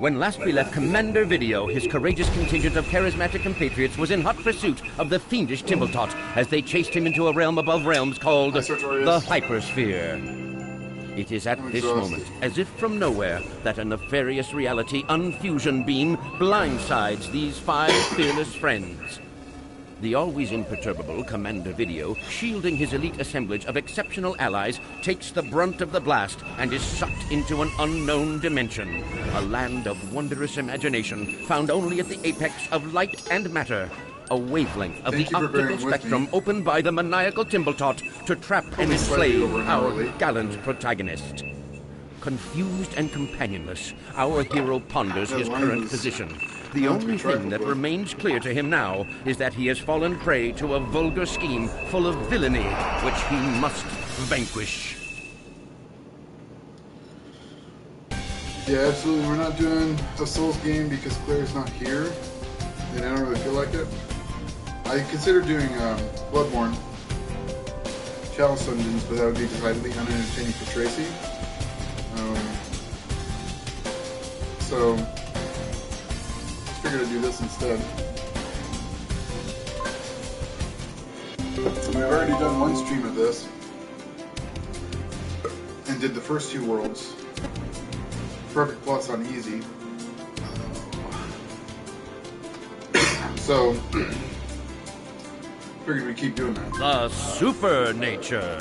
When last we left Commander Video, his courageous contingent of charismatic compatriots was in hot pursuit of the fiendish Timbletot as they chased him into a realm above realms called the Hypersphere. It is at this moment, as if from nowhere, that a nefarious reality unfusion beam blindsides these 5 fearless friends. The always imperturbable Commander Video, shielding his elite assemblage of exceptional allies, takes the brunt of the blast and is sucked into an unknown dimension. A land of wondrous imagination, found only at the apex of light and matter. A wavelength of the optical spectrum opened by the maniacal Timbletot to trap and enslave our gallant protagonist. Confused and companionless, our hero ponders his current position. The only thing that remains clear to him now is that he has fallen prey to a vulgar scheme full of villainy, which he must vanquish. Yeah, absolutely. We're not doing a Souls game because Claire's not here, and I don't really feel like it. I consider doing Bloodborne Chalice Dungeons, but that would be decidedly unentertaining for Tracy. So figured I'd do this instead. We've already done one stream of this and did the first 2 worlds. Perfect Plus on easy. So figured we'd keep doing that. The Super Nature.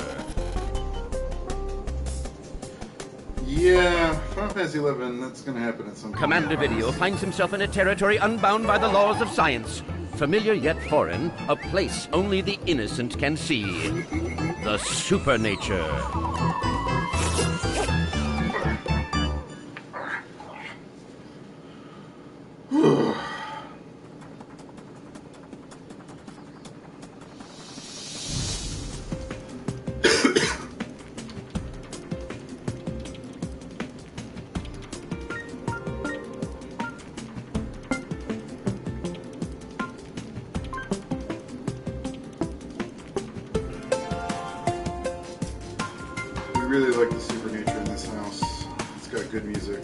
Yeah, Final Fantasy XI, that's going to happen at some point. Commander Video finds himself in a territory unbound by the laws of science. Familiar yet foreign, a place only the innocent can see. The Super Nature. I really like the Super Nature in this house. It's got good music.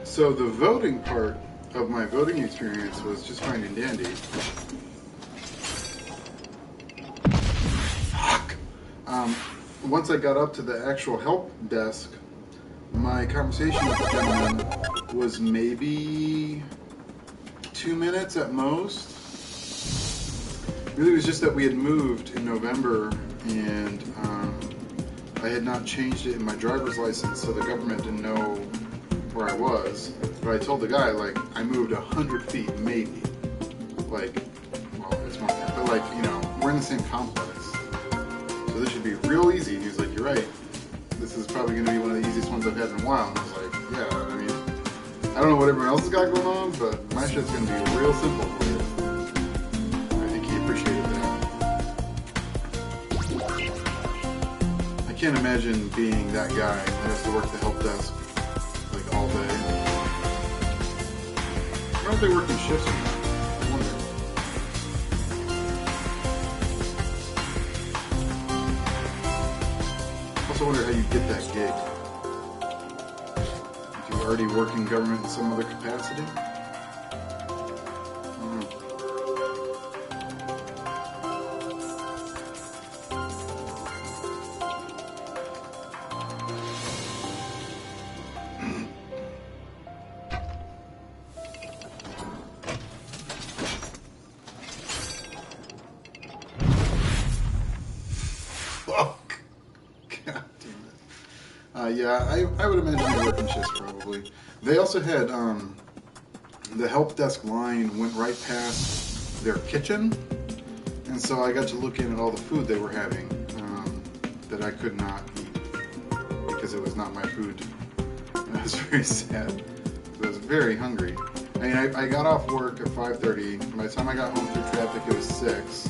So the voting part of my voting experience was just fine and dandy. Fuck! Once I got up to the actual help desk, my conversation with the gentleman was maybe 2 minutes at most. Really, it was just that we had moved in November and I had not changed it in my driver's license, so the government didn't know where I was. But I told the guy, like, I moved 100 feet, maybe. Like, well, it's more than that, but like, you know, we're in the same complex. So this should be real easy. And he was like, you're right. This is probably going to be one of the easiest ones I've had in a while. And I was like, yeah, I mean, I don't know what everyone else has got going on, but my shit's going to be real simple for you. I think he appreciated that. I can't imagine being that guy that has to work the help desk like all day. I don't know if they work in shifts or not. I wonder. I also wonder how you get that gig. If you already work in government in some other capacity? I don't know. Yeah, I would imagine they work in shifts probably. They also had, the help desk line went right past their kitchen, and so I got to look in at all the food they were having that I could not eat because it was not my food. And I was very sad. I was very hungry. I mean, I got off work at 5:30. By the time I got home through traffic, it was 6.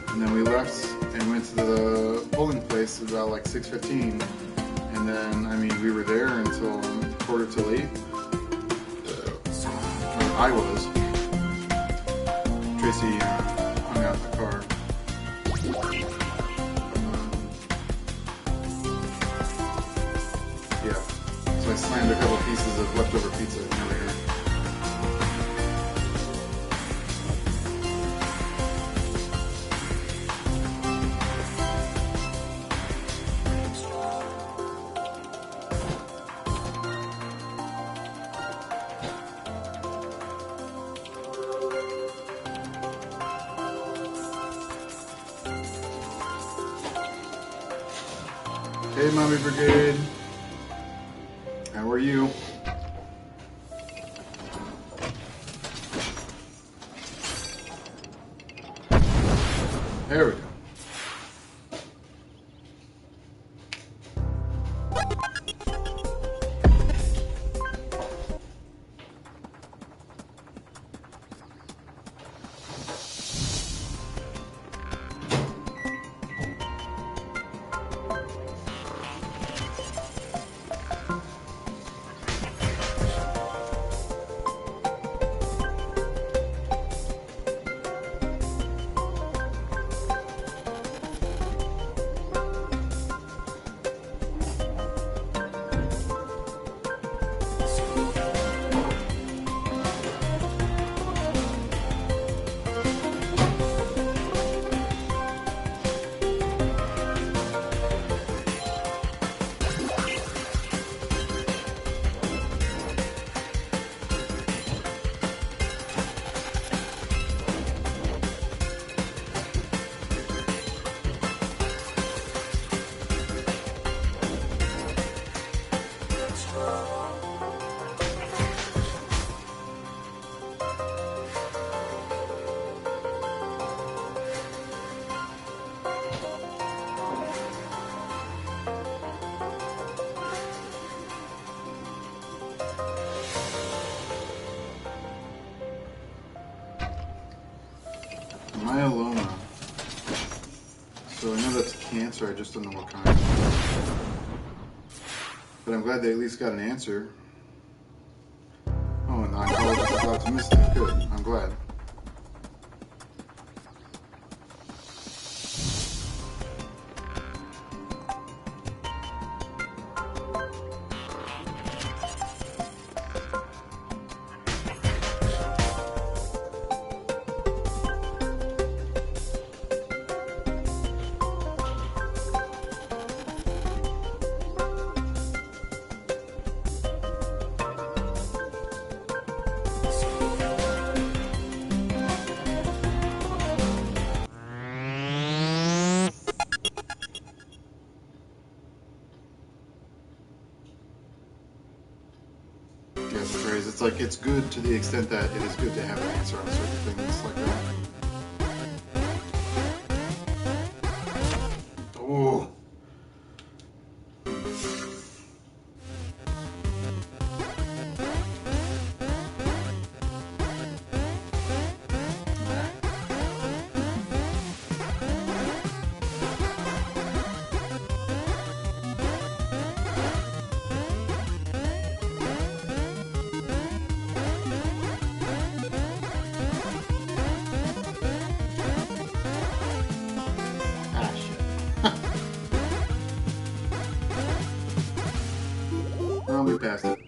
And then we left and went to the bowling place at about like 6:15. And then, I mean, we were there until 7:45. I was. Tracy hung out in the car. Yeah. So I slammed a couple pieces of leftover pizza in over here. Hey, Mommy Brigade. How are you? There we go. Myeloma. So I know that's cancer, I just don't know what kind. But I'm glad they at least got an answer. Oh, and the oncologist is optimistic. Good, I'm glad. Yes, Grace, it's like it's good to the extent that it is good to have an answer on certain things like that. Oh. We passed it.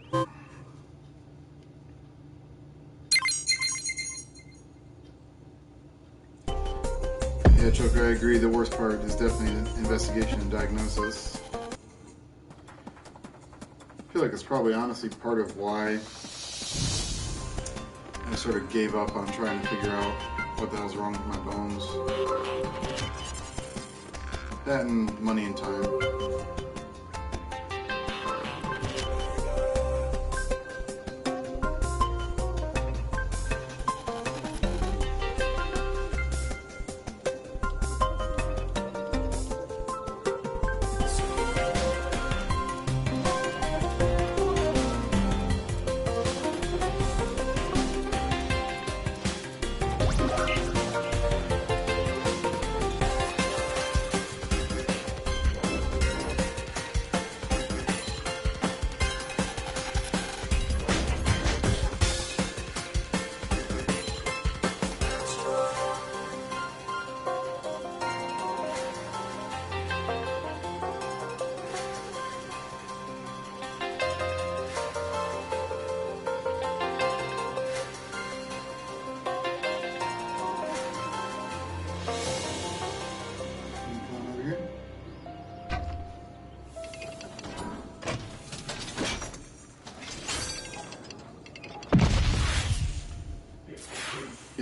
Yeah, Choker, I agree. The worst part is definitely investigation and diagnosis. I feel like it's probably honestly part of why I sort of gave up on trying to figure out what the hell's wrong with my bones. That and money and time.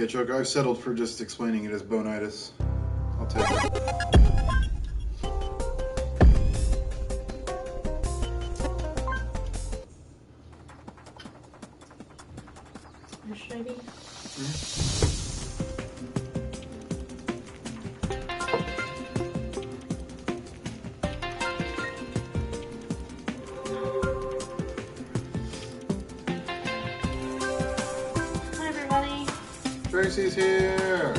Okay, Chuck, I've settled for just explaining it as bonitis. I'll take it. Should I be? Hi, everybody. Tracy's here.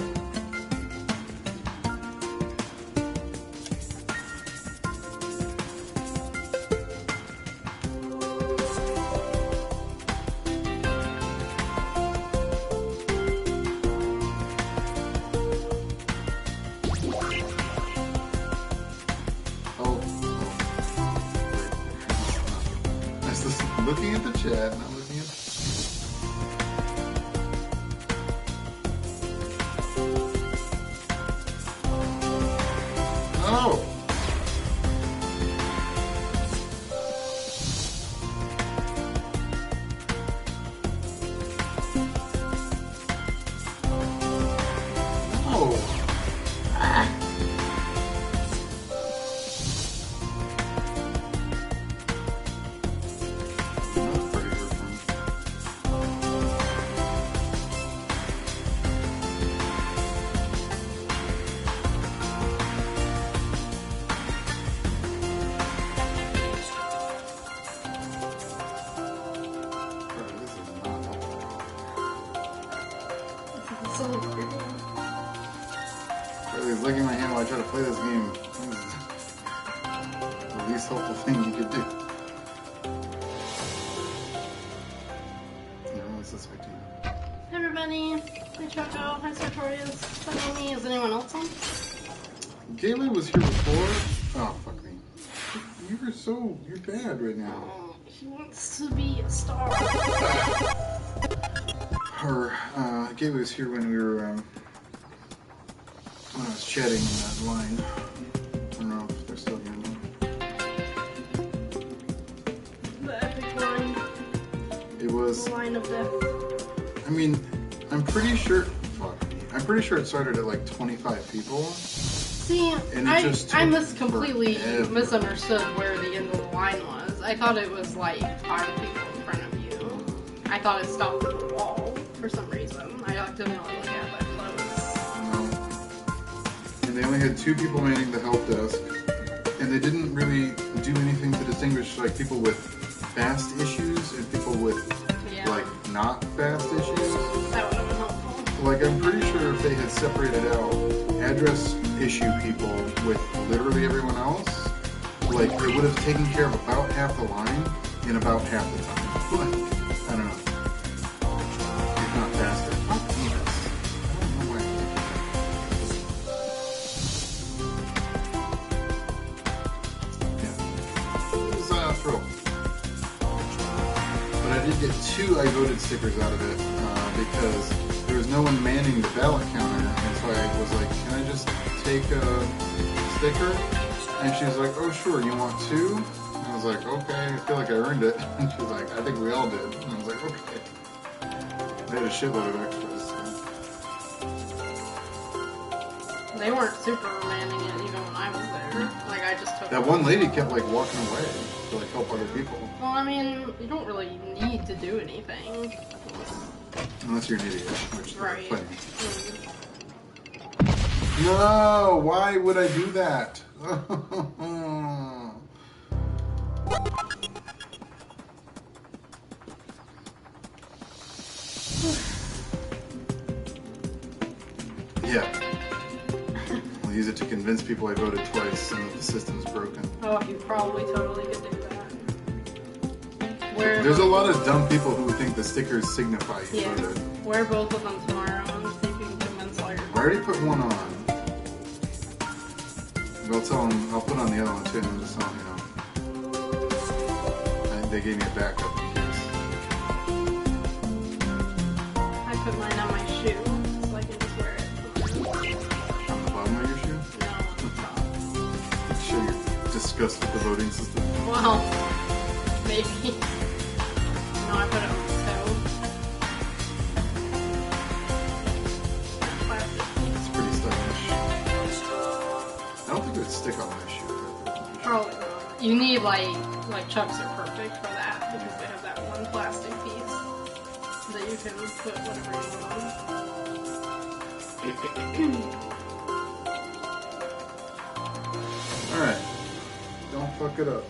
Looking at the chat, not looking at. Oh! Oh! Charlie's licking my hand while I try to play this game. This is the least helpful thing you could do. No one's suspecting you. Hi, everybody. Hi, Choco. Hi, Sartorius. Hello, me. Is anyone else on? Gately was here before. Oh, fuck me. You're bad right now. Oh, he wants to be a star. Gately was here when we were, when I was chatting in that line. I don't know if they're still here now. The epic line. It was. The line of death. I mean, I'm pretty sure. Fuck me. I'm pretty sure it started at like 25 people. See, And I completely forever. misunderstood where the end of the line was. I thought it was like 5 people in front of you. I thought it stopped at the wall for some reason. I didn't really look at that close. And they only had 2 people manning the help desk, and they didn't really do anything to distinguish like people with fast issues and people with like not fast issues. That would have been helpful. Like I'm pretty sure if they had separated out address issue people with literally everyone else, like it would have taken care of about half the line in about half the time. Like, I don't know. If not faster. Not penis. I don't know why. Yeah. It was a thrill. But I did get 2 I voted stickers out of it because there was no one manning the ballot counter, and so I was like, can I just take a sticker? And she's like, oh sure, you want 2? And I was like, okay, I feel like I earned it. And she's like, I think we all did. And I was like, okay. They had a shitload of extras. So. They weren't super manning it even when I was there. Like I just took That one lady kept like walking away to like help other people. Well, I mean, you don't really need to do anything. Unless you're an idiot, which there are Right. plenty. No, why would I do that? Yeah. I'll use it to convince people I voted twice and that the system's broken. Oh, you probably totally could do that. There's a lot of dumb people who think the stickers signify you voted. Wear both of them tomorrow and see if you can convince all your I already put one on. I'll tell them, I'll put on the other one too and just tell them, they gave me a backup in case. I put mine on my shoe so I can just wear it. On the bottom of your shoe? No, on the top. Sure you're disgusted with the voting system. Well, maybe. No, I put it on my toe. wonder if it stick on my shoe. Probably not. You need like Chucks are perfect for that because they have that one plastic piece that you can put whatever you want on. Alright. Don't fuck it up.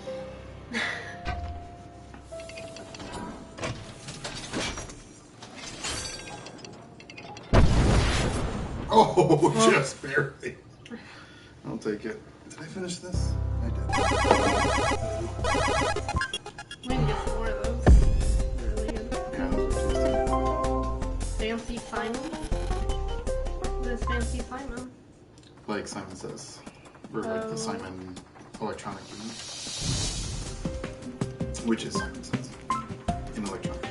Oh, just barely. I'll take it. Did I finish this? I did. We need to get some more of those. They're really good. Yeah, those are tasty. Fancy Simon? What is Fancy Simon? Like Simon Says. Or like the Simon electronic game. Which is Simon Says. In electronic.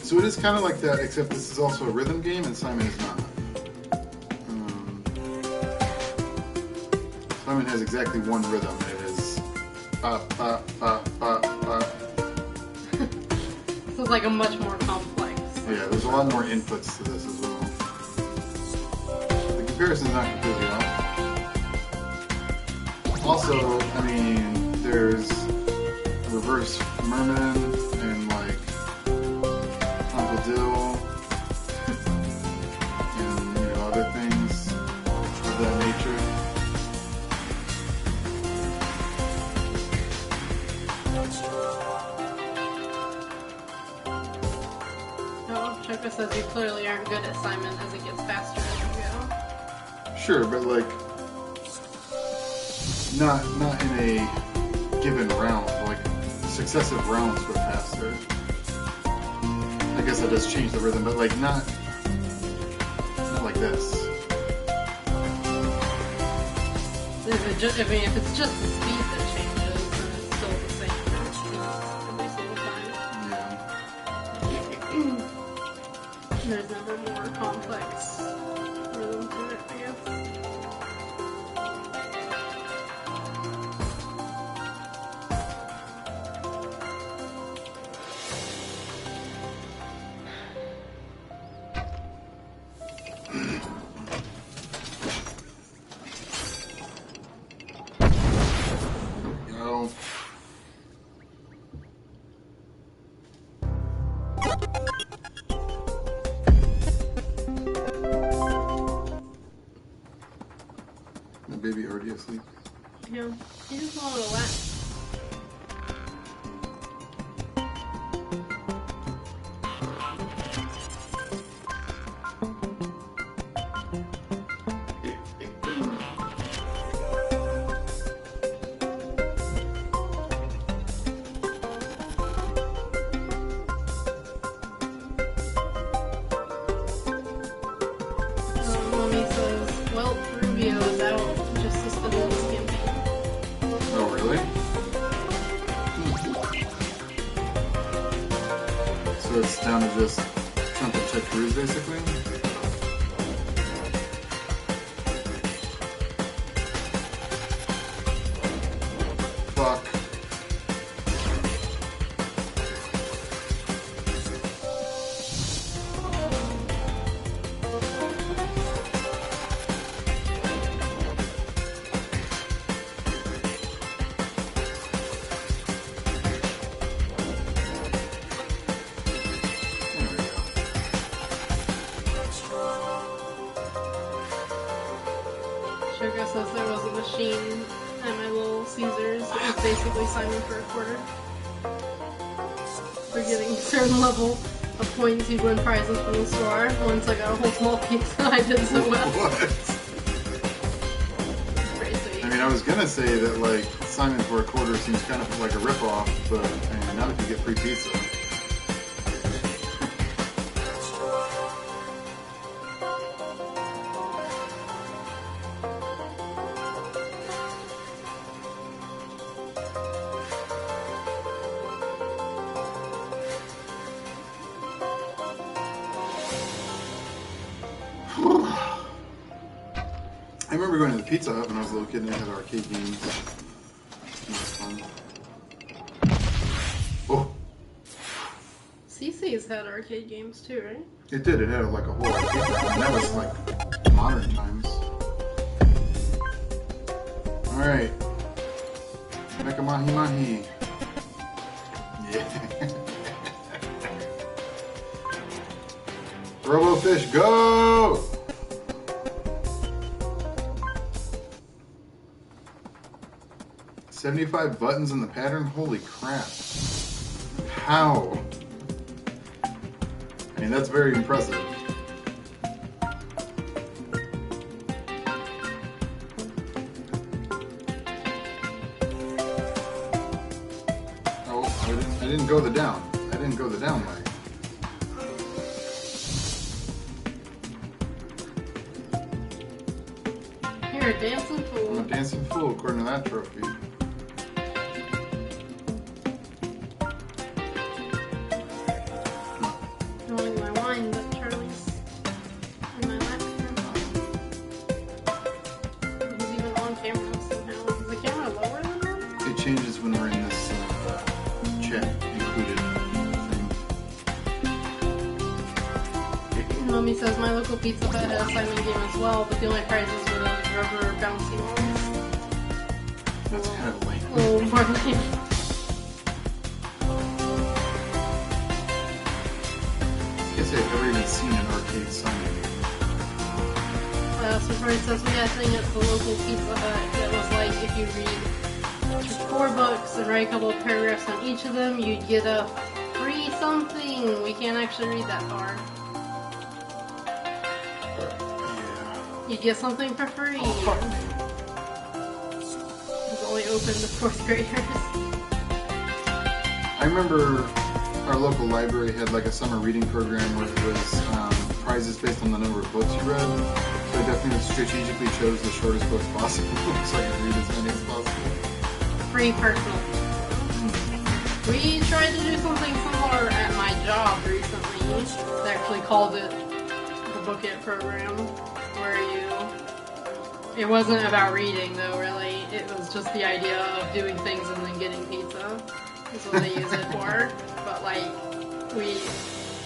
So it is kind of like that, except this is also a rhythm game and Simon is not. Simon has exactly one rhythm, and it is ba ba ba ba ba. This is like a much more complex. Yeah, there's a lot more inputs to this as well. The comparison's not completely off. Also, I mean, there's reverse merman and like Uncle Dill and other things of that nature. Chucka says you clearly aren't good at Simon as it gets faster as you go. Sure, but like not in a given round. Like successive rounds go faster. I guess that does change the rhythm, but like not like this. If it's just the speed that changes, then it's still the same every single time. Yeah. There's never more complex rhythm to it, I guess. Go. My baby already asleep. Yeah, he just wanted to laugh. Mommy says, well, Rubio is out just suspended his campaign. Oh, really? So it's down to just Trump and Ted Cruz, basically? Fuck. There we go. Sugar says there was a machine at my little Caesars that was basically Simon for a quarter. For getting a certain level of points, you'd win prizes from the store. Once I got a whole small piece, I did so well. What? Pretty sweet. I mean, I was gonna say that, like, Simon for a quarter seems kind of like a ripoff, but I mean, not if you get free pizza. I remember going to the Pizza Hut when I was a little kid and they had arcade games. That was fun. Oh, CC's had arcade games too, right? it did. It had like a whole arcade game. And that was like modern times. Alright. Make a mahi mahi. Yeah. Robofish, go! $75 buttons in the pattern? Holy crap. How? I mean, that's very impressive. Oh, I didn't go the down. I didn't go the down leg. You're a dancing fool. I'm a dancing fool, according to that trophy. Knowing my wine, but Charlie's in my lap. He's even on camera somehow. Is the camera lower than that? It changes when we're in this chat included thing. Mommy says my local Pizza Hut had a Simon game as well, but the only prizes were those rubber bouncy ones. That's kind of lame. Oh, more lame. I guess I've never even seen an arcade Simon game. So Freud says we had a thing at the local Pizza Hut that was like if you read 4 books and write a couple of paragraphs on each of them, you'd get a free something. We can't actually read that far. You get something for free. It's only open to 4th graders. I remember our local library had like a summer reading program where it was prizes based on the number of books you read. So I definitely strategically chose the shortest books possible so I could read as many as possible. Free personal. We tried to do something similar at my job recently. They actually called it the Book It program, where it wasn't about reading though, really. It was just the idea of doing things and then getting pizza. That's what they use it for. But like, we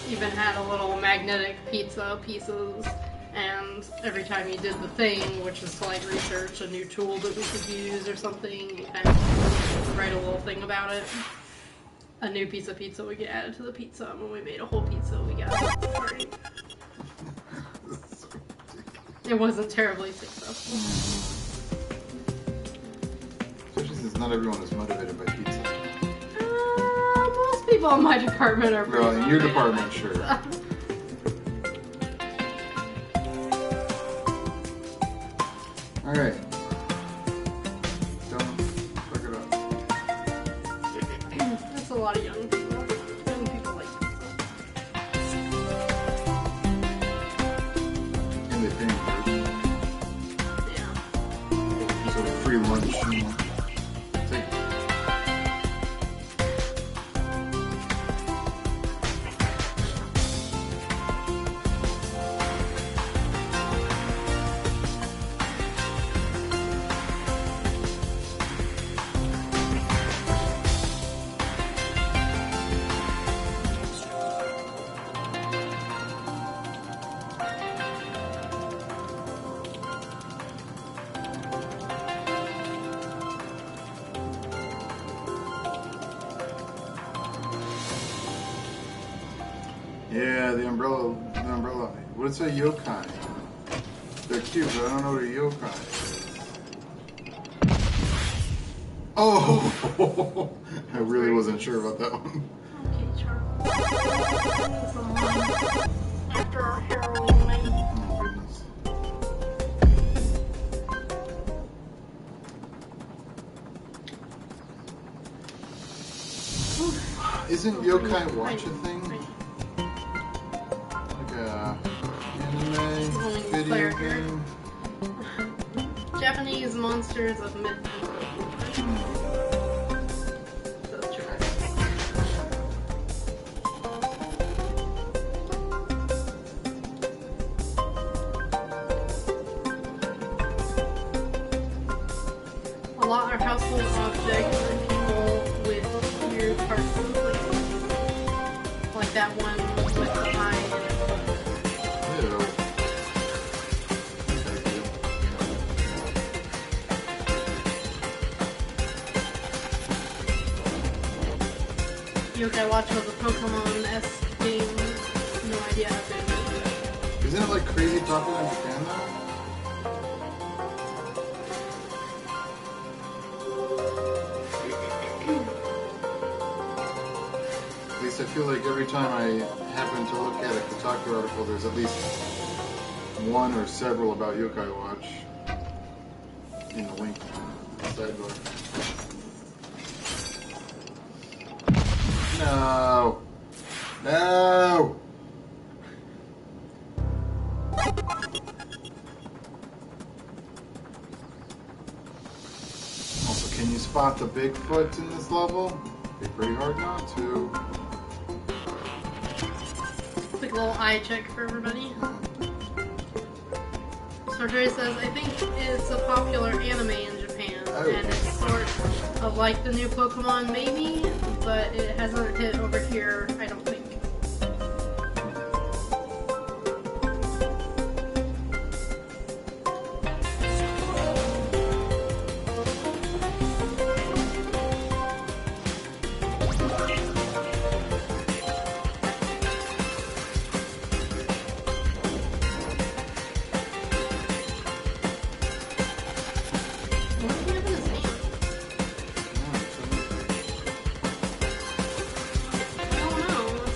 even had a little magnetic pizza pieces, and every time you did the thing, which is to like research a new tool that we could use or something, you kind of write a little thing about it. A new piece of pizza would get added to the pizza, and when we made a whole pizza, we got it. Right. It wasn't terribly successful. Especially since not everyone is motivated by pizza. Most people in my department are pretty Well, in your motivated department, by sure. pizza. Alright. Don't fuck it up. That's a lot of young people. Young people like pizza. And they pay me for it. Yeah. So free lunch. You know. Take it. Yeah, the umbrella. What's a yokai? They're cute, but I don't know what a yokai is. Oh! I really wasn't sure about that one. Okay, Charles. After our heroin night. Oh, goodness. Isn't yokai watch a thing? Like a anime video game? Japanese monsters of myth. That's true. A lot are household objects and people with weird parts of the place. Like that one with the eye. Ew. Yokai Watch was a Pokemon-esque game. No idea how to do it. Isn't it like crazy popular in Japan though? At least I feel like every time I happen to look at a Kotaku article, there's at least one or several about Yokai Watch in the link sidebar. No! No! Also, can you spot the Bigfoot in this level? It'd be pretty hard not to. Quick little eye check for everybody. Sartori says, I think it's a popular anime in Japan, and it's sort of like the new Pokemon maybe, but it hasn't hit over here, I don't think.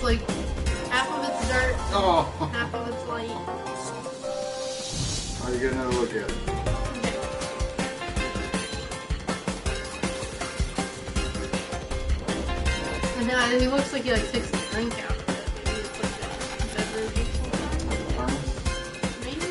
Like, half of it's dirt, half of it's light. Are you getting another look at it? Okay. And now he looks like he like takes the drink out of it. Maybe it's like a beverage or something. Maybe?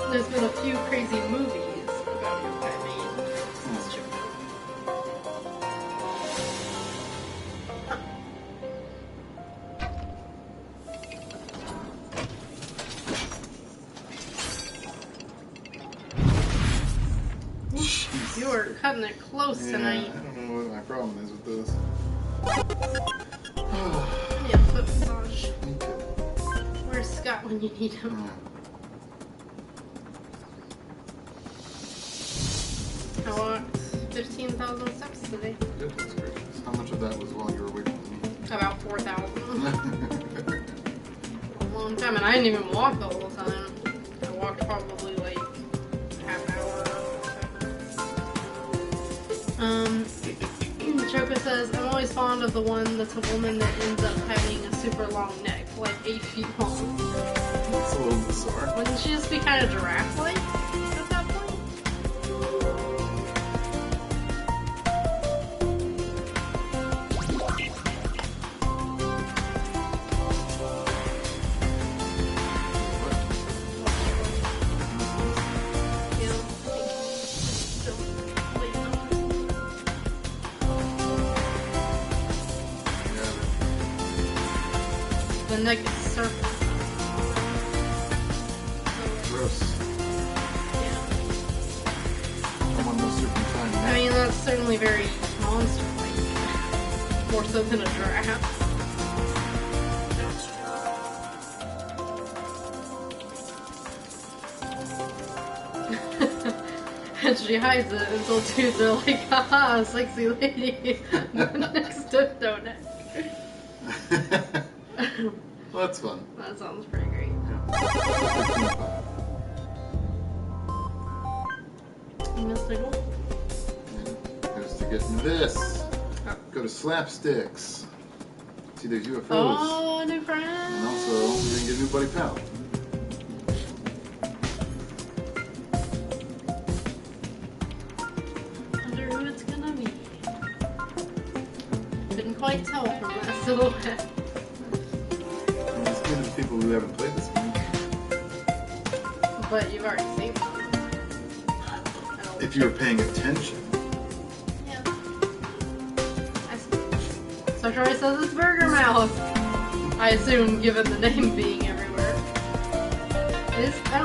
There's been a few crazy movies about yokai made since Japan. You are cutting it close tonight. I don't know what my problem is with this. Yeah, foot massage. Me too. Where's Scott when you need him? I walked 15,000 steps today. Goodness gracious. How much of that was while you were waiting for me? About 4,000. A long time, and I didn't even walk the whole time. I walked probably like half an hour or whatever. Choco says, I'm always fond of the one that's a woman that ends up having a super long neck, like 8 feet long. It's a little bizarre. Wouldn't she just be kind of giraffe-like at that point? The neck is surface. Gross. Yeah. Someone knows serpentine. I mean, that's certainly very monster-like. More so than a giraffe. And she hides it until dudes are like, haha, sexy lady. Next to donut. Well, that's fun. That sounds pretty great. You missed a goal? Goes to get into this. Go to slapsticks. See, there's UFOs. Oh, new friend. And also, we're gonna get a new buddy pal. Wonder who it's gonna be. Couldn't quite tell from that silhouette. It's good to people who haven't played this game. But you've already seen them. If you were paying attention. Yeah. I see. So Troy says it's Burger Mouth. I assume, given the name being everywhere.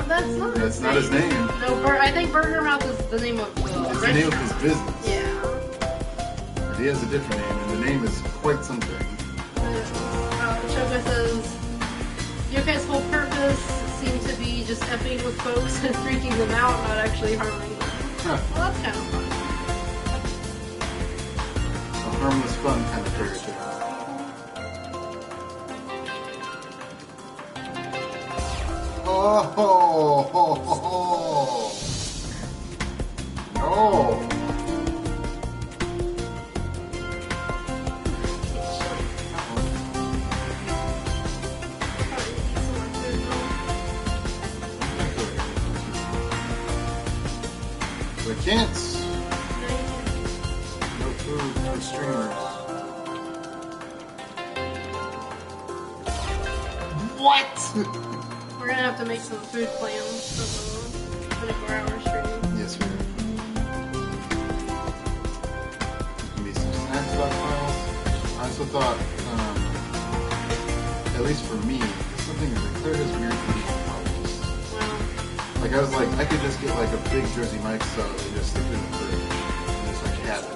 That's not. That's not his name. No, I think Burger Mouth is the name of the It's the name of his business. Yeah. But he has a different name, and the name is quite something. Choco says, Yokai's whole purpose justice seem to be just effing with folks and freaking them out, not actually harming them. Huh. Well, that's kind of fun. A harmless fun kind of fairy tale. Oh, ho, ho, ho, ho. No. I can't. No food for streamers. What? We're gonna have to make some food plans for the 24-hour stream. Yes, we are. There's gonna be some snack stockpiles. I also thought, at least for me, something that Claire has weird eating problems. Well, Like I was like, I could just get like a big Jersey Mike's sub and just stick it in the fridge and just like have it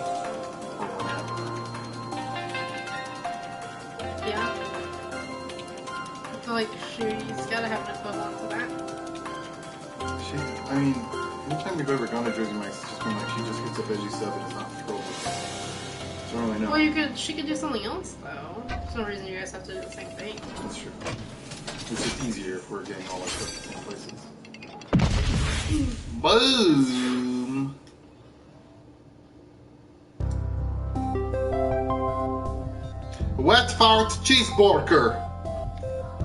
over and have yeah. I feel like she's gotta have an equivalent to that. it. I mean, anytime we've ever gone to Jersey Mike's, it's just been like she just gets a veggie sub and it's not filled with it. So I don't really know. Well, she could do something else though. There's no reason you guys have to do the same thing. That's true. It's just easier if we're getting all our stuff at the same places. Boom! Wet Fart Cheeseburger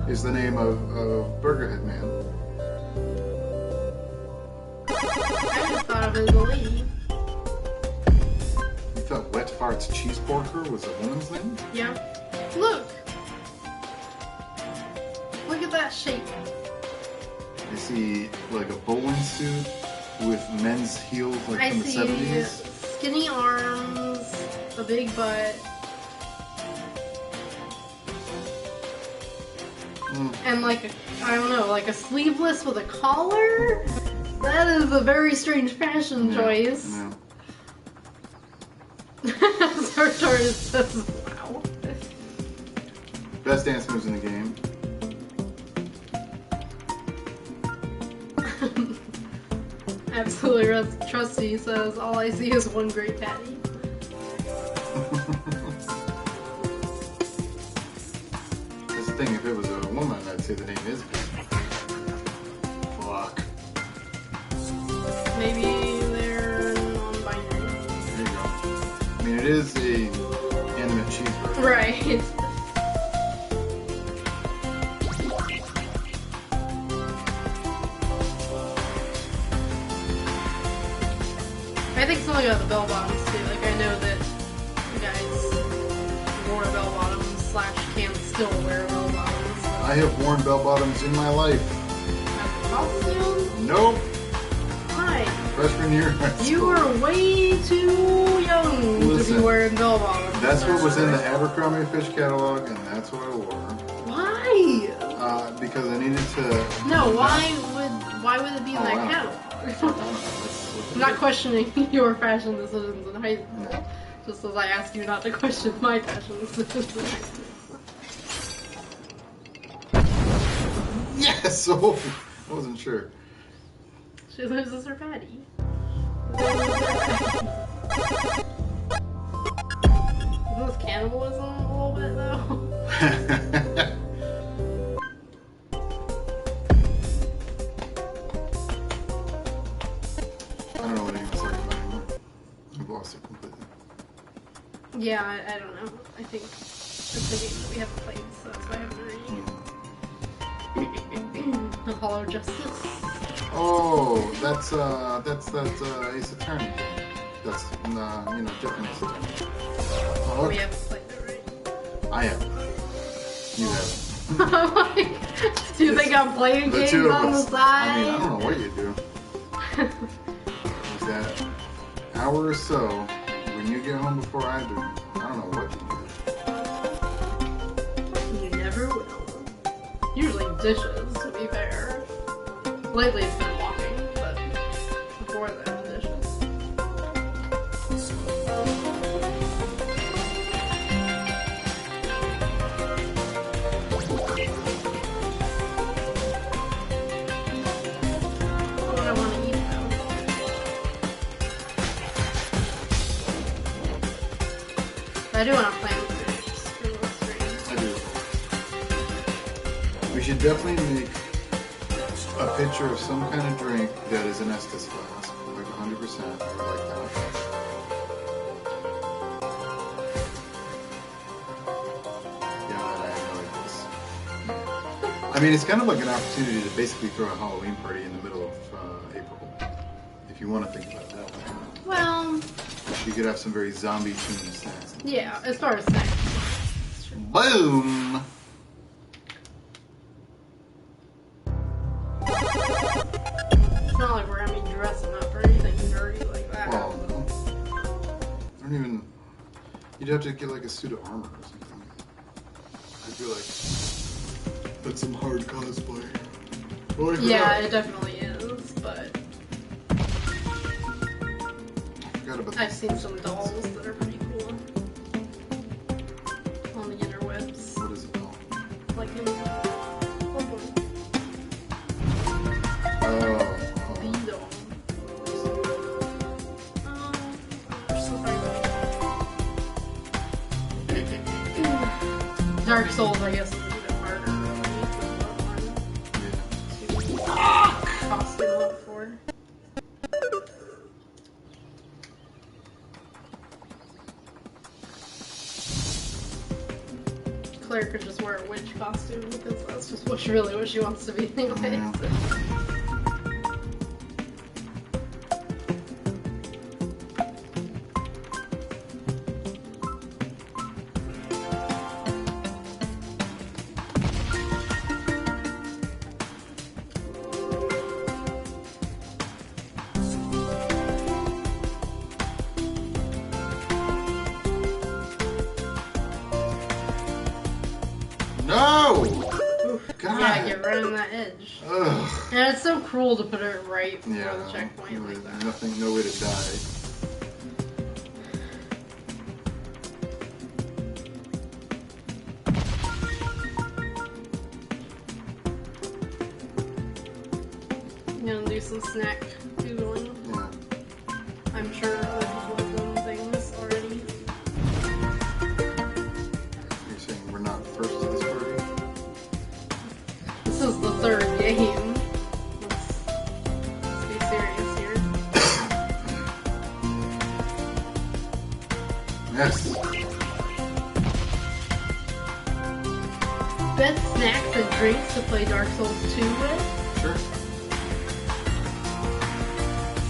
is the name of Burgerhead Man. I just thought of it as a lady. You thought Wet Fart's Cheeseburger was a woman's name? Yeah. Look! Look at that shape. I see like a bowling suit with men's heels like I from the see 70s. skinny arms, a big butt, and like I don't know, like a sleeveless with a collar. That is a very strange fashion choice. Yeah. Sartorius says, "Wow." Best dance moves in the game. Absolutely, Trusty says, "All I see is one great patty." That's the thing, if it was a woman, I'd say the name is Fuck. Maybe they're non-binary. There you go. I mean, it is a animate cheeseburger. Right. I think something about the bell bottoms too. Like I know that you guys wore bell bottoms / can still wear bell bottoms. I have worn bell bottoms in my life. As a costume? Nope. Why? Freshman year. You were way too young to Listen, be wearing bell bottoms. That's what was in the Abercrombie Fish catalog, and that's what I wore. Why? Because I needed to. No. Why would it be in that catalog? I'm not questioning your fashion decisions in high school, just as I ask you not to question my fashion decisions in high school. Yes! Oh, I wasn't sure. She loses her patty. Isn't this cannibalism a little bit, though? I don't know what anyone's talking about anymore. I've lost it completely. Yeah, I don't know. I think it's a game that we haven't played, so that's why I haven't read. Apollo Justice. Oh, that's that Ace Attorney game. That's different Ace Attorney. Oh, We haven't played it, right? I have. You have. I'm like, do you think I'm playing The games two of on the us. I mean, I side? don't know what you do. Is that hour or so when you get home before I do? I don't know what you do. You never will. Usually dishes, to be fair. Lately it's been walking, but before that, dishes. I do want to plan drinks for the stream. I do. We should definitely make a picture of some kind of drink that is an Estes flask, like 100%. I would like that. Yeah, I like this. I mean, it's kind of like an opportunity to basically throw a Halloween party in the middle of April, if you want to think about it that way. Well, you could have some very zombie-themed snacks. Yeah, as far as snacks. Boom! It's not like we're gonna be dressing up or anything nerdy like that. Well, no. I don't even... You'd have to get like a suit of armor or something. I feel like that's some hard cosplay. Oh, yeah, it definitely is, but... I've seen some dolls that are pretty cool on the interwebs. What is a doll? Like him. Dark Souls, I guess, is a bit harder. Costume up for. Claire could just wear a witch costume because that's just really what she wants to be anyway. Yeah. No! God. Yeah, get right on that edge. Ugh. And it's so cruel to put it right before Yeah, the checkpoint like that. Nothing, no way to die. I'm gonna do some snack doodling. Yeah. I'm sure other people have done things already. You're saying we're not first to this party? This is the third game. Let's be serious here. Yes. Best snacks and drinks to play Dark Souls 2 with? Sure.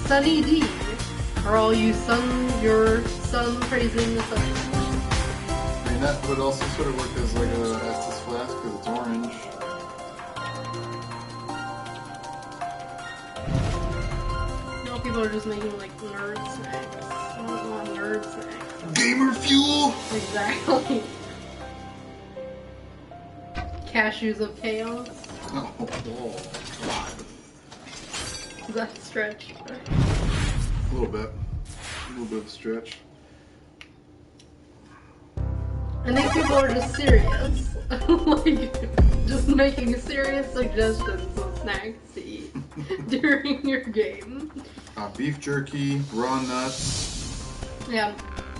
Sunny D. Are all you your son praising the sun? I mean, that would also sort of work as like a Estes flask because it's orange. No, people are just making like nerd snacks. I don't want nerd snacks. Gamer fuel! Exactly. Cashews of chaos. Oh, God. Is that a stretch? A little bit. A little bit of a stretch. And these people are just serious. Like, just making serious suggestions of snacks to eat during your game. Beef jerky, raw nuts. Yeah.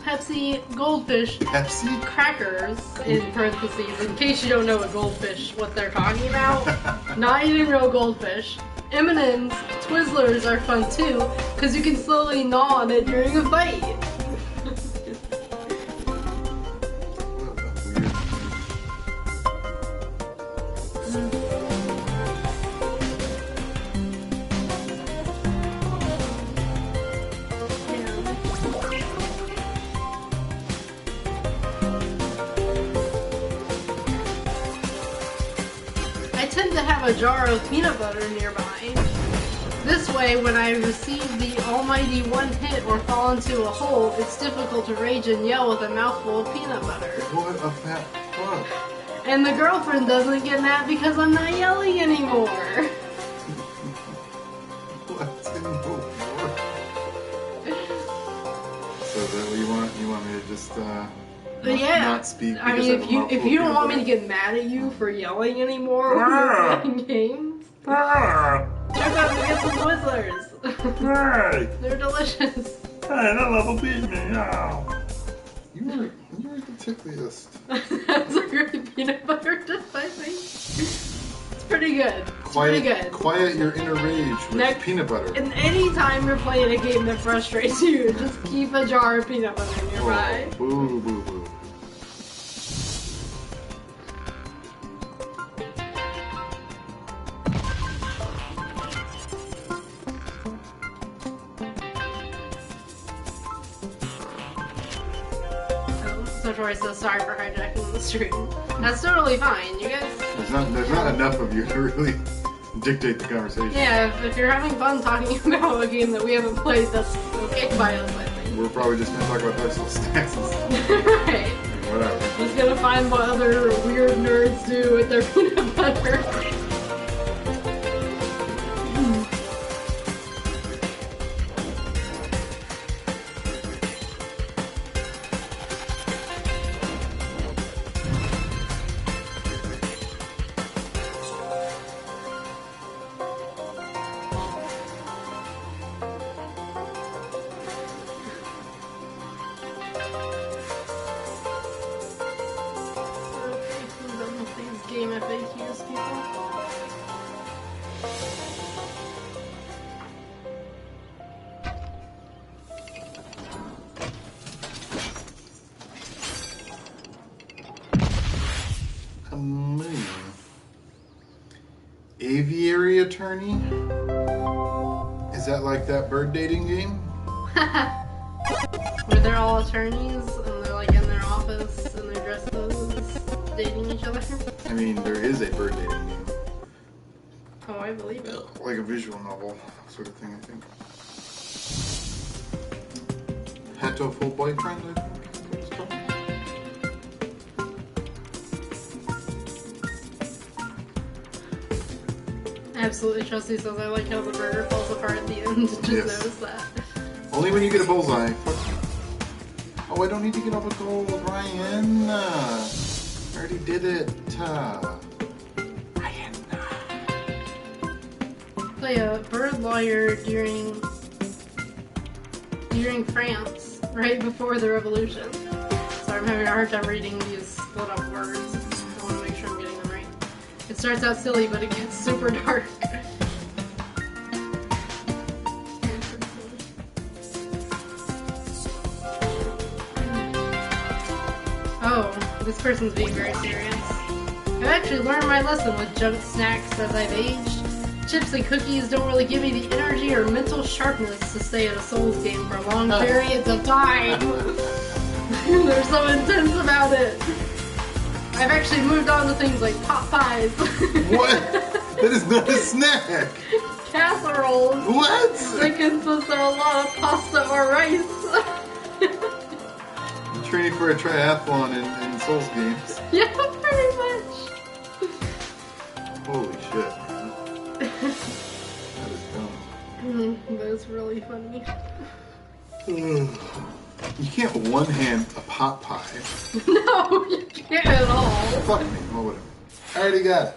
Pepsi, goldfish, Pepsi? crackers, in parentheses, in case you don't know what goldfish, what they're talking about. Not even real goldfish. M&M's, Twizzlers are fun too, because you can slowly gnaw on it during a fight. I tend to have a jar of peanut butter nearby. This way, when I receive the almighty one hit or fall into a hole, it's difficult to rage and yell with a mouthful of peanut butter. What a fat fuck. And the girlfriend doesn't get mad because I'm not yelling anymore. What's in the world? So is that what you want? You want me to just But yeah, not speak? I mean, if you don't want me to get mad at you for yelling anymore when you're playing games, check out and get some Twizzlers. They're delicious. Hey, that level beat me now. You were Tickliest. That's a great peanut butter dip, I think. It's pretty good. It's pretty good. Quiet your inner rage with peanut butter. And any time you're playing a game that frustrates you, just keep a jar of peanut butter nearby. Oh, boo, boo, boo. So Troy says sorry for hijacking the stream. That's totally fine. You guys. There's not enough of you to really dictate the conversation. Yeah, if you're having fun talking about a game that we haven't played, that's okay by us, I think. We're probably just gonna talk about Dark Souls snacks and stuff. Right. Whatever. Just gonna find what other weird nerds do with their peanut butter. Game FAQs, people. Aviary attorney? Is that like that bird dating game? Where they're all attorneys and they're like in their office and they're dressed as dating each other. I mean, there is a bird dating game. Oh, I believe it. Like a visual novel sort of thing, I think. Hetto Full Boyfriend, I think it's called. Absolutely, Trusty says I like how the burger falls apart at the end. Just notice that. Only when you get a bullseye. Oh, I don't need to get all the gold, Ryan. I already did it. Ryan. Play a bird lawyer during France, right before the revolution. So I'm having a hard time reading these split up words. I want to make sure I'm getting them right. It starts out silly, but it gets super dark. Oh, this person's being very serious. I've actually learned my lesson with junk snacks as I've aged. Chips and cookies don't really give me the energy or mental sharpness to stay at a Souls game for long periods of time. They're so intense about it. I've actually moved on to things like pot pies. What? That is not a snack. Casseroles. What? They consist of a lot of pasta or rice. I'm training for a triathlon in Souls games. Yeah, pretty much. Holy shit. That is dumb. That's really funny. You can't one-hand a pot pie. No, you can't at all. Fuck me. Well, whatever. I already got it.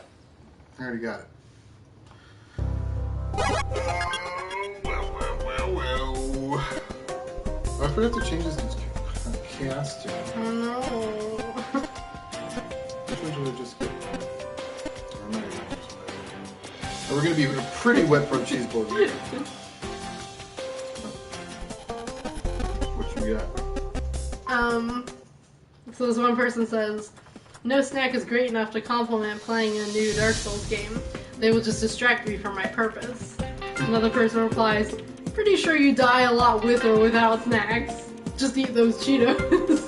Well. I forgot to change this casting. Oh no. Which one should I just get? We're gonna be pretty wet from cheese balls. What you got? So this one person says, no snack is great enough to complement playing a new Dark Souls game. They will just distract me from my purpose. Another person replies, pretty sure you die a lot with or without snacks. Just eat those Cheetos.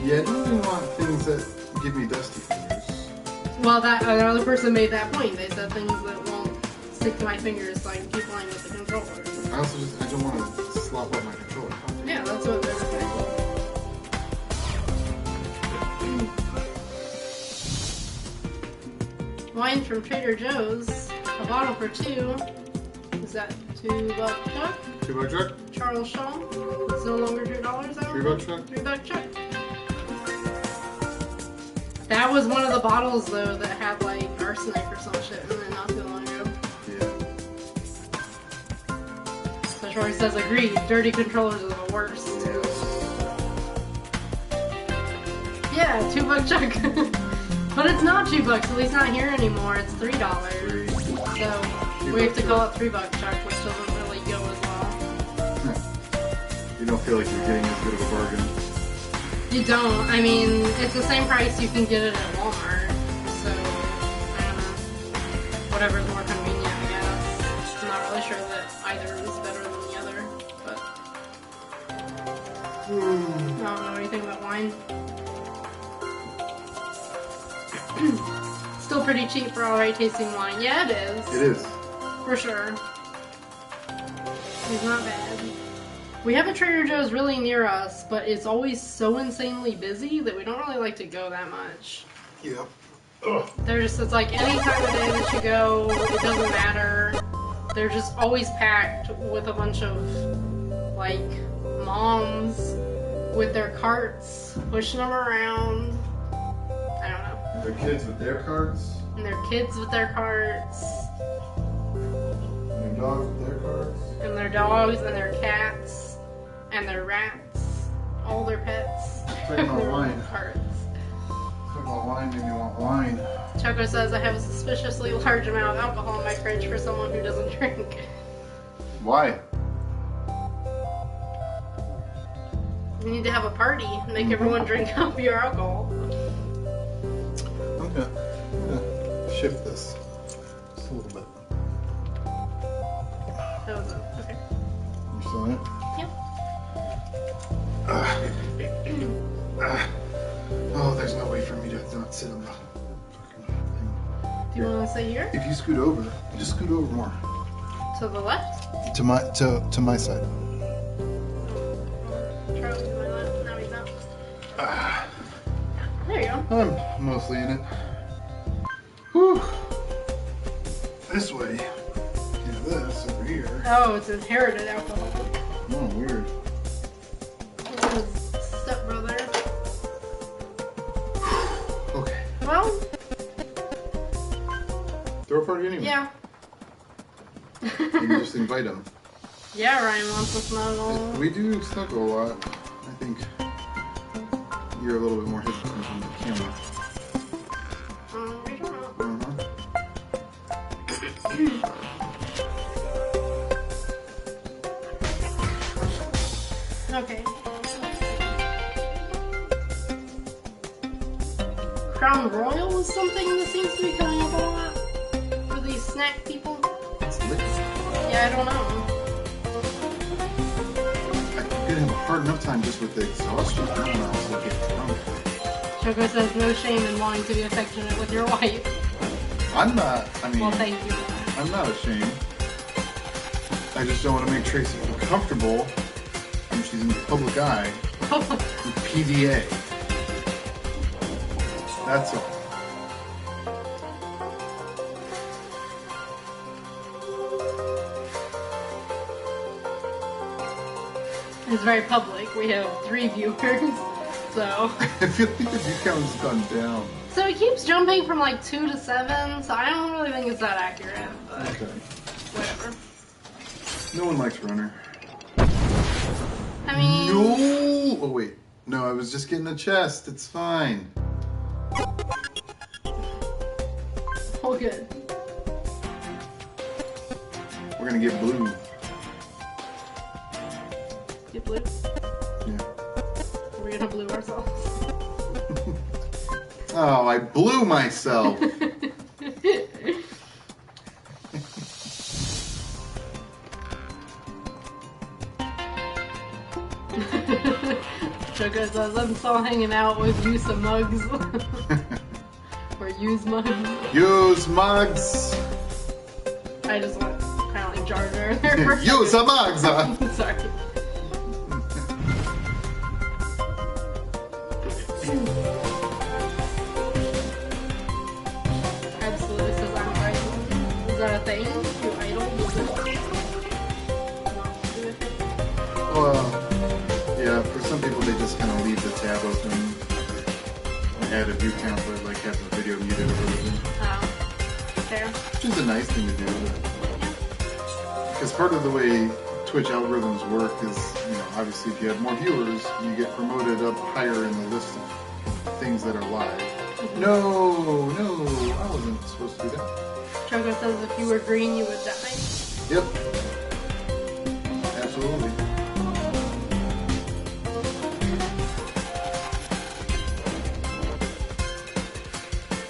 Yeah, I don't really want things that give me dusty fingers. Well, another person made that point. They said things that won't stick to my fingers so I can keep playing with the controller. I don't want to slop up my controller. Yeah, that's what they're saying. Wine from Trader Joe's, a bottle for $2. Is that $2 Chuck? $2 Chuck? Charles Shaw. It's no longer $2 out. $3 Chuck? $3 Chuck. That was one of the bottles though that had like arsenic or some shit in it not too long ago. Yeah. So Troy says agreed. Dirty controllers are the worst. Yeah. Yeah, $2 Chuck. But it's not $2, at least not here anymore. It's $3. So we have to call it $3 Chuck, which doesn't really go as well. You don't feel like you're getting as good of a bargain. You don't. I mean, it's the same price you can get it at Walmart. So, I don't know. Whatever's more convenient, I guess. I'm not really sure that either is better than the other. But I don't know anything about wine. Still pretty cheap for alright tasting wine. Yeah, it is. It is. For sure. It's not bad. We have a Trader Joe's really near us, but it's always so insanely busy that we don't really like to go that much. Yep. It's like any time of day that you go, it doesn't matter. They're just always packed with a bunch of, like, moms with their carts, pushing them around. I don't know. Their kids with their carts. And their kids with their carts. And their dogs with their carts. And their dogs and their cats. And their rats. All their pets. Talking about wine. Carts. Talking about wine made me want wine. Choco says I have a suspiciously large amount of alcohol in my fridge for someone who doesn't drink. Why? You need to have a party and make everyone drink up your alcohol. I'm gonna shift this just a little bit. That was it. Okay. You still in it? Yep. Oh, there's no way for me to not sit on the fucking thing. Do you want to sit here? If you scoot over, just scoot over more. To the left? To my side. Charlie's to my left. Now he's up. There you go. I'm mostly in it. Whew. This way. Yeah, this over here. Oh, it's inherited alcohol. Oh, weird. His stepbrother. Okay. Well, Throw a party anyway. yeah. You can just invite them. Yeah, Ryan wants to snuggle. We do snuggle a lot. I think you're a little bit more hesitant on the camera. I don't know. Okay. Crown Royal is something that seems to be coming up a lot for these snack people. It's liquid. Yeah, I don't know. I'm gonna have a hard enough time just with the exhaustion. I don't know how to get drunk. Choco says no shame in wanting to be affectionate with your wife. I'm not. I mean, Well, thank you. I'm not ashamed. I just don't want to make Tracy feel comfortable when she's in the public eye with PDA. That's all. It's very public. We have 3 viewers, so. I feel like the view count has gone down. So it keeps jumping from like 2 to 7, so I don't really think it's that accurate, but Okay. whatever. No one likes Runner. I mean, No! Oh, wait. No, I was just getting a chest. It's fine. all good. We're gonna get blue. Get blue? Yeah. We're gonna blue ourselves. Oh, I blew myself. Sugar says, I'm still hanging out with you some mugs. Or use mugs. Use mugs. I just went kind of like Jar Jar there. Use a mugs. Sorry. Absolutely says I'm idle. Is that a thing? You idle? Well, yeah, for some people they just kind of leave the tab open. Add a view count, but like have the video muted or something. Oh. Fair. Which is a nice thing to do. Because part of the way Twitch algorithms work is, you know, obviously if you have more viewers, you get promoted up higher in the list things that are live. No, I wasn't supposed to do that. Choco says if you were green, you would die. Yep. Absolutely.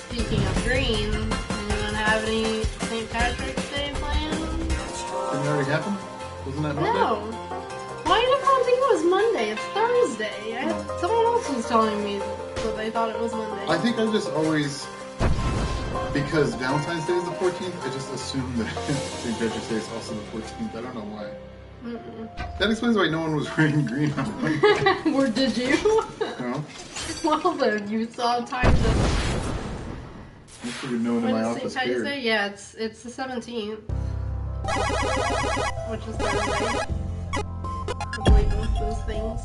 Speaking of green, anyone have any St. Patrick's Day plans? Didn't it already happen? Wasn't that Monday? No. Why did everyone think it was Monday? It's Thursday. Someone else was telling me that they thought it was Monday. I think I just always, because Valentine's Day is the 14th, I just assumed that St. Patrick's Day is also the 14th. I don't know why. That explains why no one was wearing green on Monday. Or did you? No. Well then, you saw time to... You should have known in my office St. Patrick's here. Day? Yeah, it's the 17th. Which is Thursday. I believe both those things.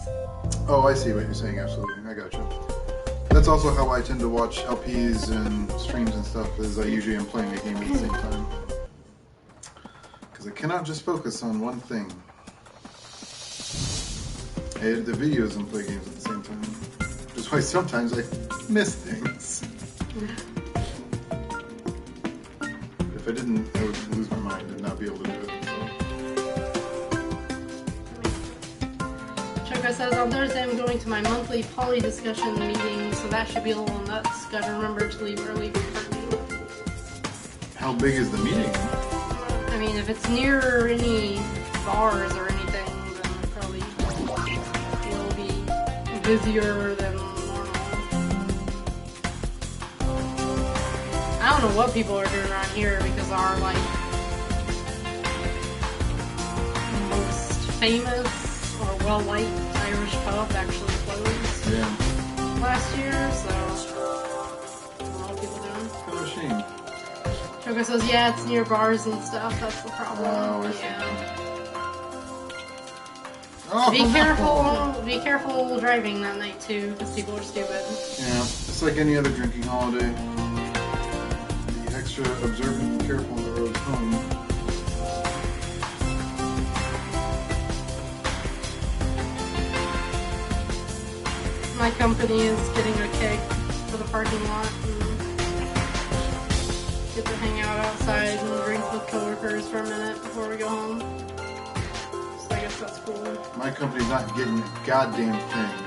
Oh, I see what you're saying, absolutely. I gotcha. That's also how I tend to watch LPs and streams and stuff, is I usually am playing a game at the same time. Because I cannot just focus on one thing. I edit the videos and play games at the same time. Which is why sometimes I miss things. If I didn't, I would lose my mind and not be able to do it. Choco says, on Thursday I'm going to my monthly poly discussion meeting, so that should be a little nuts. Gotta remember to leave early for parking. How big is the meeting? I mean, if it's near any bars or anything, then it probably will be busier than normal. I don't know what people are doing around here because our, like, most famous or well-liked Irish pub actually closed last year, so a lot of people doing. Kind of a shame. Choco says, yeah, it's near bars and stuff, that's the problem. Oh, I see. Yeah. Oh, Be careful driving that night too, because people are stupid. Yeah, it's like any other drinking holiday. Be extra observant and careful on the road home. My company is getting a keg for the parking lot and get to hang out outside and drink with coworkers for a minute before we go home. So I guess that's cool. My company's not getting a goddamn thing.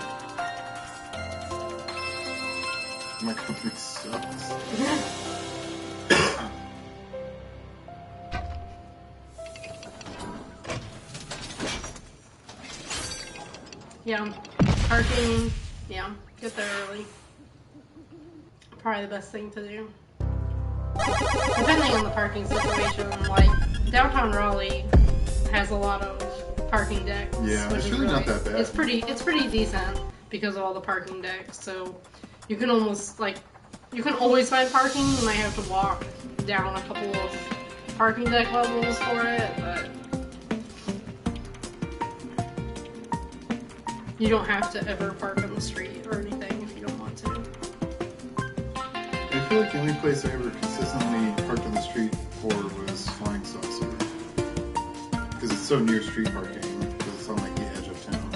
My company sucks. Yeah, parking, yeah, get there early. Probably the best thing to do. Depending on the parking situation, like downtown Raleigh has a lot of parking decks. Yeah, which it's is really not that bad. It's pretty decent because of all the parking decks. So you can almost you can always find parking. You might have to walk down a couple of parking deck levels for it, but you don't have to ever park on the street or anything if you don't want to. I feel like the only place I ever consistently parked on the street for was Flying Saucer. Because it's so near street parking, because it's on like the edge of town.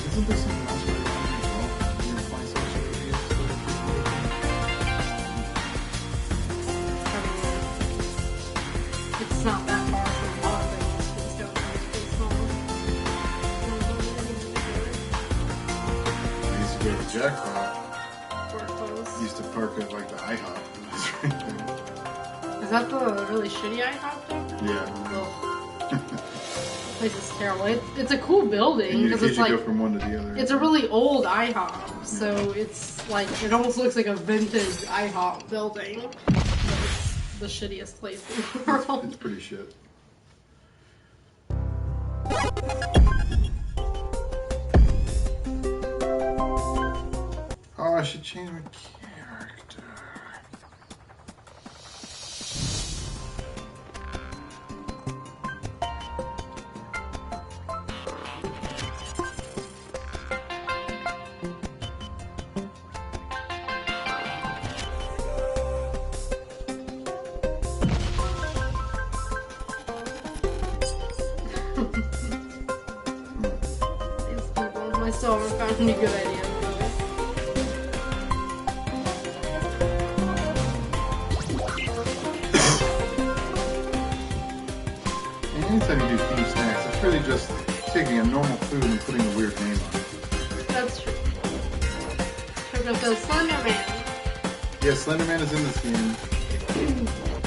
Isn't there something else right around here as well? Near Flying Saucer radius? It's not that far from a lot of things, because downtown is pretty small. I used to go to Jackpot. Or close. Used to park at like the IHOP. Is that the really shitty IHOP downtown? Yeah. Ugh. This place is terrible. It's a cool building And you because it's occasionally like go from one to the other. it's a really old IHOP, so it's like it almost looks like a vintage IHOP building. But it's the shittiest place in the world. It's pretty shit. Oh, I should change my character. I still haven't found any good ideas. Anytime you do themed snacks, it's really just taking a normal food and putting a weird name on it. That's true. Choco says Slender Man. Yeah, Slender Man is in this game.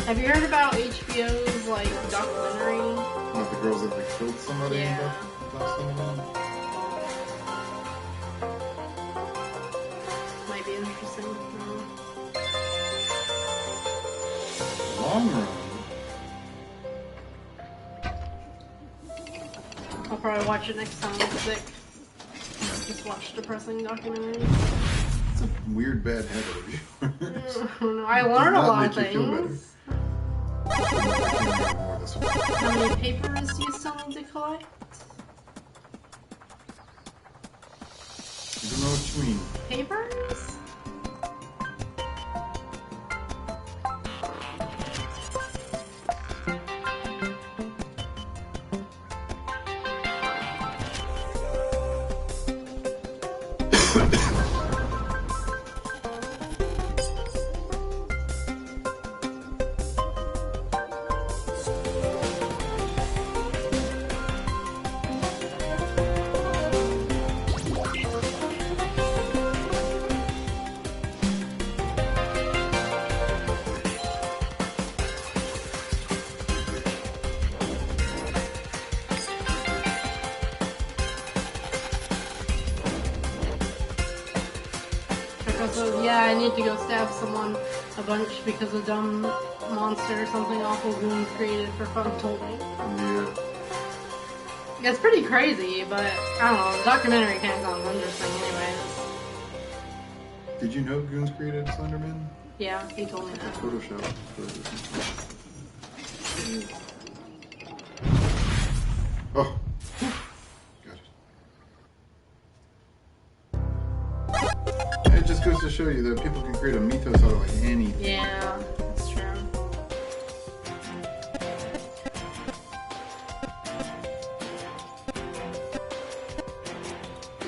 Have you heard about HBO's like documentary? About the girls that like killed somebody Yeah. and about Slender Man? Might be interesting. Long run. I'll probably watch it next time I'm sick. Just watch depressing documentaries. It's a weird bad habit of yours. I learn a Does not lot of make you feel better. things. I can't remember more of this one. How many papers do you still need to collect? I don't know what you mean. Papers? So, yeah, I need to go stab someone a bunch because a dumb monster or something awful Goons created for fun told me. Yeah. It's pretty crazy, but I don't know, the documentary kind of sounds interesting anyway. Did you know Goons created Slender Man? Yeah, he told me that. Photoshop. Oh. Got it. It just goes to show you that people can create a mythos out of like anything. Yeah, that's true.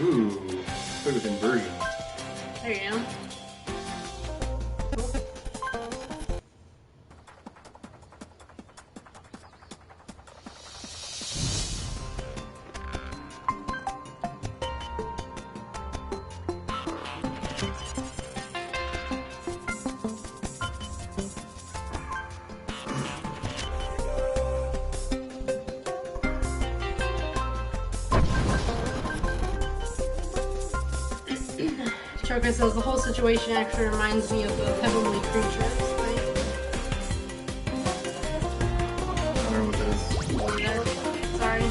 Ooh, play with inversion. There you go. Choco says the whole situation actually reminds me of the Heavenly Creatures. Right? I don't know what that is. Sorry.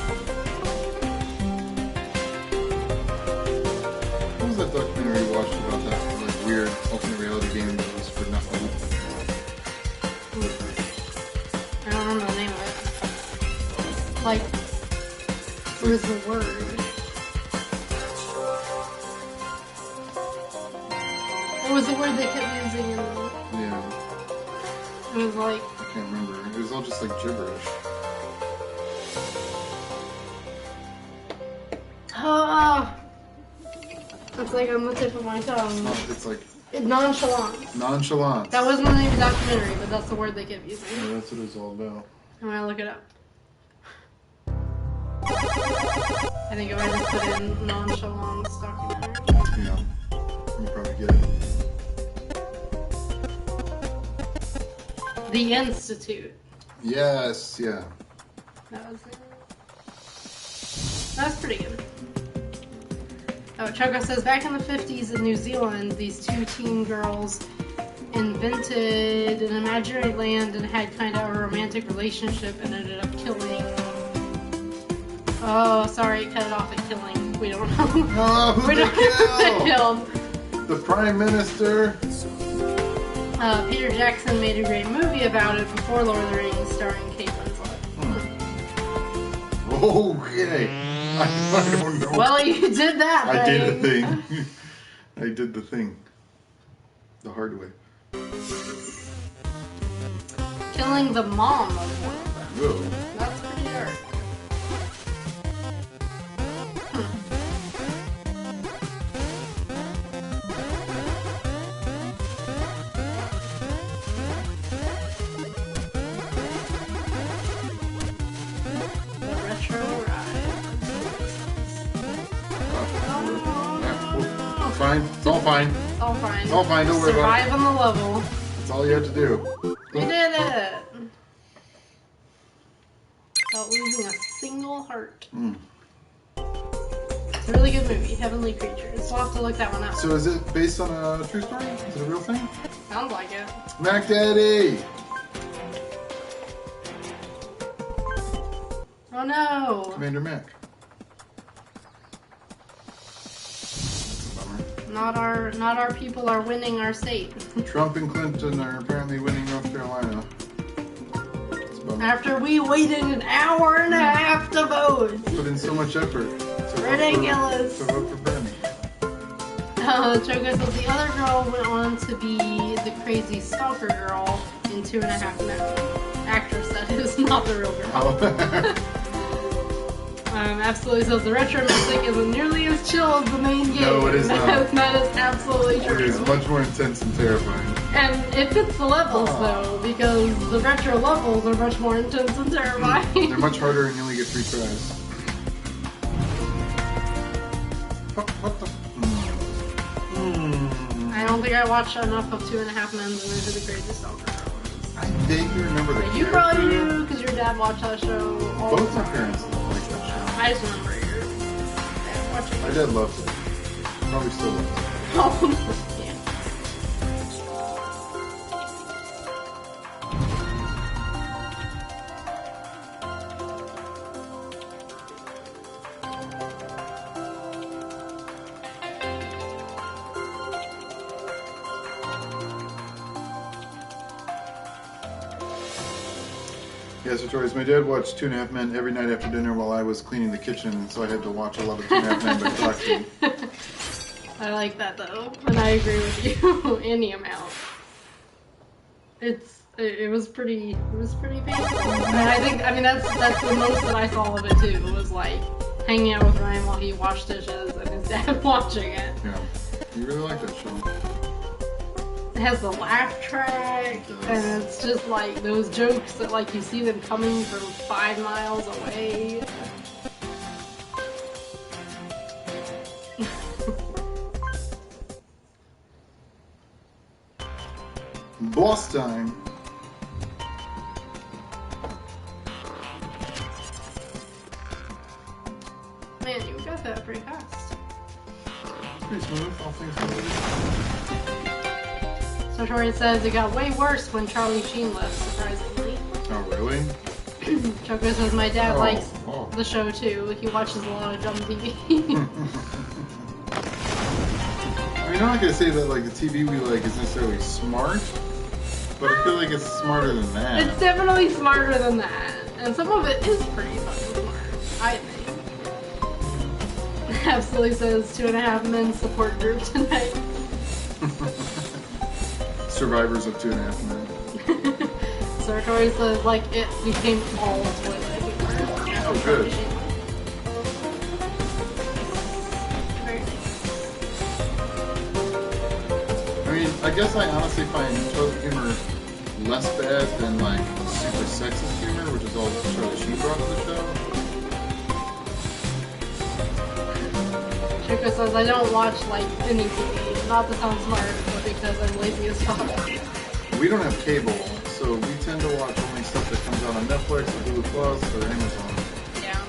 What was that documentary you watched about that like weird alternate reality game that was for nothing? I don't remember the name of it. Like, what is the word? What was the word they kept using in the... Yeah, It was like... I can't remember. It was all just like gibberish. Oh! It's like on the tip of my tongue. It's like Nonchalance. nonchalance. That wasn't the name of the documentary, but that's the word they kept using. Yeah, that's what it's all about. I'm gonna look it up. I think if I just put in nonchalance documentary. Yeah, you probably get it. The Institute. Yes, yeah. That was it. That was pretty good. Oh, Choco says, back in the 50s in New Zealand, these two teen girls invented an imaginary land and had kind of a romantic relationship and ended up killing... Oh, sorry, cut it off at killing. We don't know. Oh, who We they don't know who they killed? killed. The Prime Minister. Peter Jackson made a great movie about it before Lord of the Rings, starring Kate Winslet. Okay. I don't know. Well, you did that I did thing. the thing. I did the thing. The hard way. Killing the mom of one of them. Whoa. That's pretty dark. fine. It's all fine. It's all fine. It's all fine. Don't worry about it. Survive on the level. That's all you have to do. We did it! Without losing a single heart. It's a really good movie, Heavenly Creatures. We'll have to look that one up. So is it based on a true story? Is it a real thing? Sounds like it. Mac Daddy! Oh no! Commander Mac. Not our people are winning our state. Trump and Clinton are apparently winning North Carolina. After we waited an hour and a half to vote. Put in so much effort. Ridiculous. To vote for Bernie. Choco says the other girl went on to be the crazy stalker girl in 2.5 Men. Actress, that is, not the real girl. Oh. Absolutely says the retro mystic isn't nearly as chill as the main game. No, it is not. That is absolutely true. It is much more intense and terrifying. And it fits the levels though, because the retro levels are much more intense and terrifying. They're much harder and you only get 3 tries. What the? I don't think I watched enough of 2.5 Men to move to the crazy stalker. I vaguely remember the You probably do, because your dad watched that show all Both the my time. parents like that show. I just remember your dad watching My it. dad loved it. Probably still loves it. Oh, yeah. Yeah, so Tori's, my dad watched 2.5 Men every night after dinner while I was cleaning the kitchen, and so I had to watch a lot of 2.5 Men by proxy. I like that though, and I agree with you any amount. It was pretty painful, and I mean that's the most that I saw of it too. Was like hanging out with Ryan while he washed dishes and his dad watching it. Yeah, you really like that show. It has the laugh track, and it's just like those jokes that like you see them coming from 5 miles away. Boss time. Man, you got that pretty fast. Pretty smooth, all things considered. So Tori says it got way worse when Charlie Sheen left, surprisingly. Oh, really? Choco says my dad likes oh. the show too. He watches a lot of dumb TV. I mean, I'm not gonna say that like the TV we like is necessarily smart, but I feel like it's smarter than that. It's definitely smarter than that. And some of it is pretty fucking smart, I think. Absolutely says 2.5 Men support group tonight. Survivors of 2.5 Men. So Tori says like it became all toilet humor. Oh, good. Very nice. I mean, I guess I honestly find toilet humor less bad than like super sexist humor, which is all Charlie Sheen brought to the show. Chico says I don't watch like any TV, not to sound smart, but because I'm lazy as fuck. We don't have cable, so we tend to watch only stuff that comes out on Netflix or Hulu Plus or Amazon. Yeah.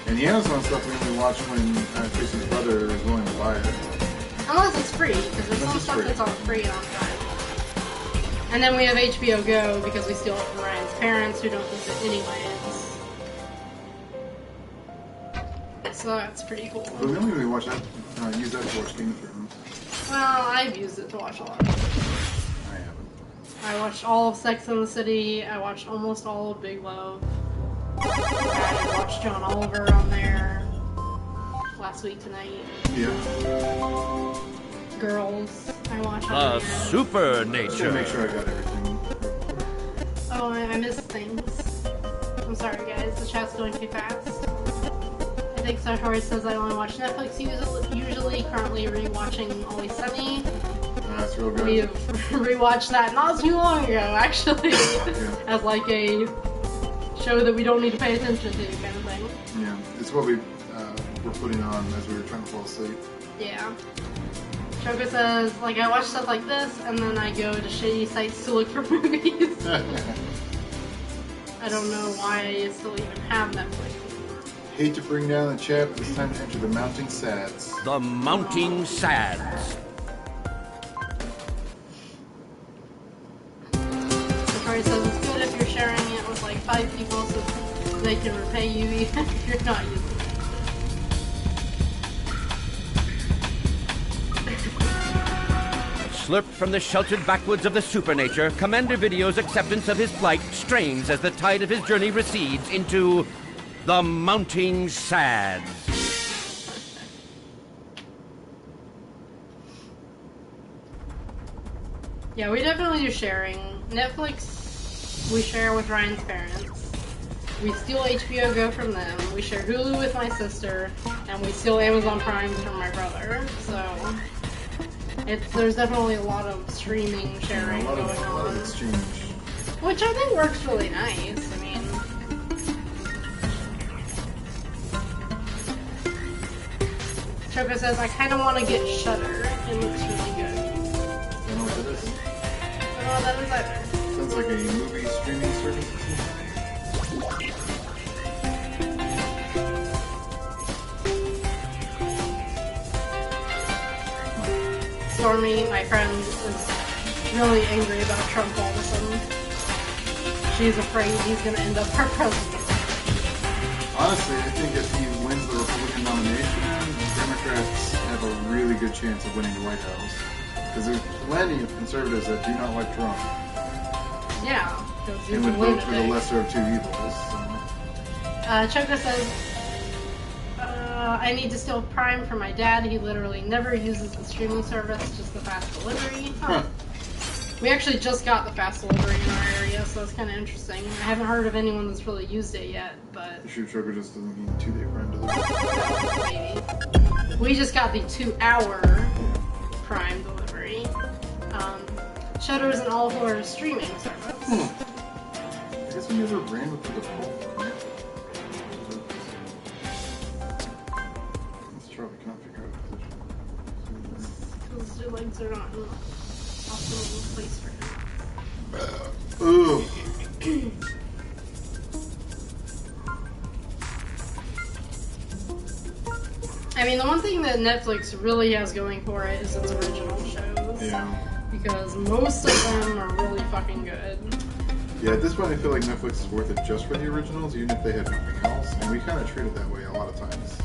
And the Amazon stuff we only watch when Jason's brother is willing to buy it. Unless it's free, because there's some stuff that's on free on Prime. And then we have HBO Go because we steal it from Ryan's parents who don't use it anyways. So that's pretty cool. But we only really watch that, use that to watch Game of Thrones. Well, I've used it to watch a lot of it. I haven't. I watched all of Sex and the City. I watched almost all of Big Love. I watched John Oliver on there last week tonight. Yeah. Girls, I watched on there. Super Just nature. gotta make sure I got everything. Oh, I missed things. I'm sorry, guys. The chat's going too fast. I think Sartori says I only watch Netflix usually. Currently rewatching Always Sunny. That's real good. We've rewatched that not too long ago, actually, Yeah. as like a show that we don't need to pay attention to, kind of thing. Yeah, it's what we were putting on as we were trying to fall asleep. Yeah. Choco says, like, I watch stuff like this, and then I go to shady sites to look for movies. I don't know why I still even have Netflix. Hate to bring down the chat, but it's time to enter the mounting sads. The mounting sads. Tori says it's good if you're sharing it with like 5 people so they can repay you even if you're not using it. Slurped from the sheltered backwoods of the supernature, Commander Video's acceptance of his plight strains as the tide of his journey recedes into the mounting sads. Yeah, we definitely do sharing. Netflix, we share with Ryan's parents. We steal HBO Go from them. We share Hulu with my sister, and we steal Amazon Prime from my brother. So there's definitely a lot of streaming sharing going on, a lot of exchange. which I think works really nice. I mean, Choco says I kind of want to get Shudder. It looks really good. I don't know what that is. I don't know what that is either. Sounds like a movie streaming service. Stormy, my friend, is really angry about Trump all of a sudden. She's afraid he's going to end up our president. Honestly, I think if he wins the Republican nomination, Democrats have a really good chance of winning the White House. Because there's plenty of conservatives that do not like Trump. Yeah, because he's And a would vote for the lunatic. lesser of two evils. Choco says, I need to steal Prime from my dad. He literally never uses the streaming service, just the fast delivery. Huh. We actually just got the fast delivery in our area, so that's kind of interesting. I haven't heard of anyone that's really used it yet, but The shoe trucker just doesn't mean 2-day Prime delivery. maybe. We just got the 2-hour Prime delivery. Shudder is an all-horror streaming service. I guess we never ran with the default. Let's try, we cannot figure out a Because your legs are not in the optimal place for him. Ooh. I mean, the one thing that Netflix really has going for it is its original shows. Yeah. Because most of them are really fucking good. Yeah, at this point I feel like Netflix is worth it just for the originals, even if they had nothing else. And we kind of treat it that way a lot of times.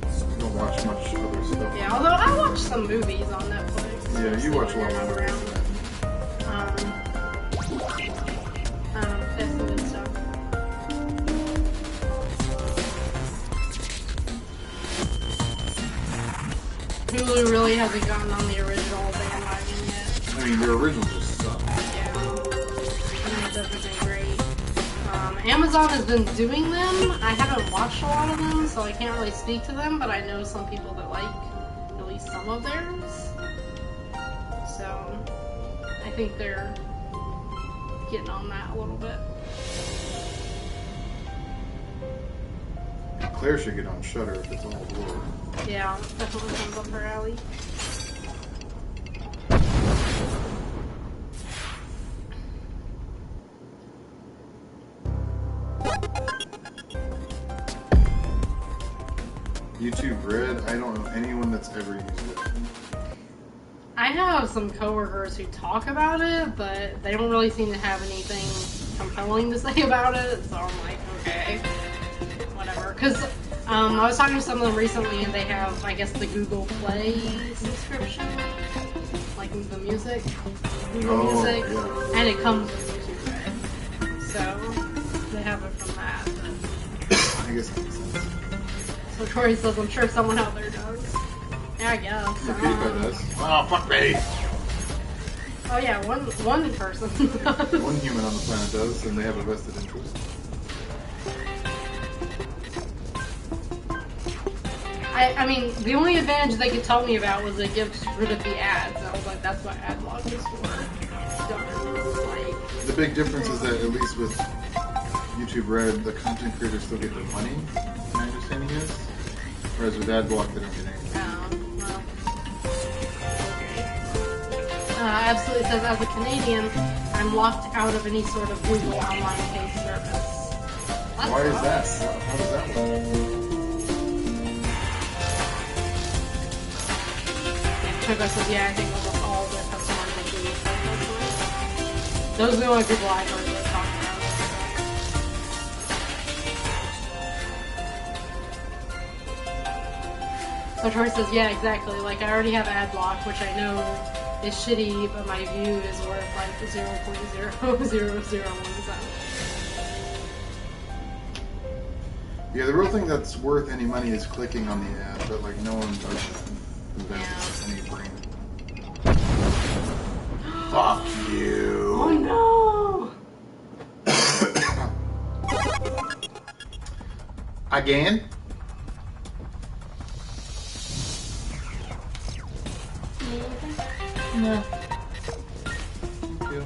We don't watch much other stuff. Yeah, although I watch some movies on Netflix. Yeah, you watch a lot when more they're movies. not around. That's the good stuff. Hulu really hasn't gotten on the original bandwagon yet. I mean, their originals just suck. Yeah. It doesn't do great. Amazon has been doing them. I haven't watched a lot of them, so I can't really speak to them, but I know some people that like at least some of theirs. So I think they're getting on that a little bit. Claire should get on Shudder if it's all horror. Yeah, definitely comes up her alley. YouTube Red, I don't know anyone that's ever used it. I have some coworkers who talk about it, but they don't really seem to have anything compelling to say about it, so I'm like, okay, whatever. Because I was talking to some of them recently, and they have, I guess, the Google Play subscription, like the music, Google Music, yeah. and it comes with YouTube Red. So they have it from that. I guess that makes sense. So Tori says, I'm sure someone out there does. Yeah, I guess. The FIFA does. Oh, fuck me! Oh yeah, one person does. One human on the planet does, and they have a vested interest. I mean, the only advantage they could tell me about was it gets rid of the ads. I was like, that's what ad block is for. Done. Like, The big difference is that at least with YouTube Red, the content creators still get their money. My understanding is, Whereas with ad block, they don't get anything. Well. Absolutely says, as a Canadian, I'm locked out of any sort of Google online pay service. Why is that? How does that work? Yeah, Choco says, yeah, I think almost all of their customers are Google customers. Those are the only people I've heard that talk about. So Troy says, yeah, exactly. Like, I already have ad block, which I know is shitty, but my view is worth like 0.00017. Yeah, the real thing that's worth any money is clicking on the ad, but like no one does that. Any brain. Fuck you. Oh no! Again? No. Thank you.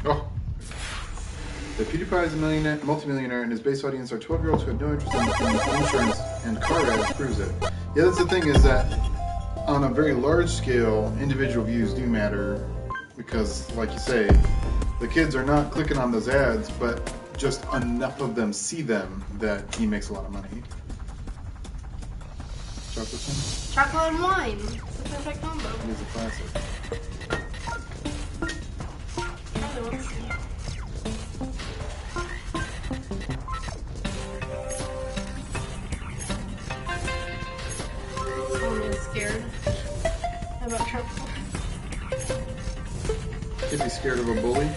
Oh. The PewDiePie is a multimillionaire, and his base audience are 12-year-olds who have no interest in insurance, and car ads proves it. Yeah, that's the thing, is that on a very large scale, individual views do matter, because, like you say, the kids are not clicking on those ads, but just enough of them see them that he makes a lot of money. Chocolate thing? Chocolate and wine. It's the perfect combo. It is a classic. Probably won't see. I'm scared. How about Trump? Could be scared of a bully.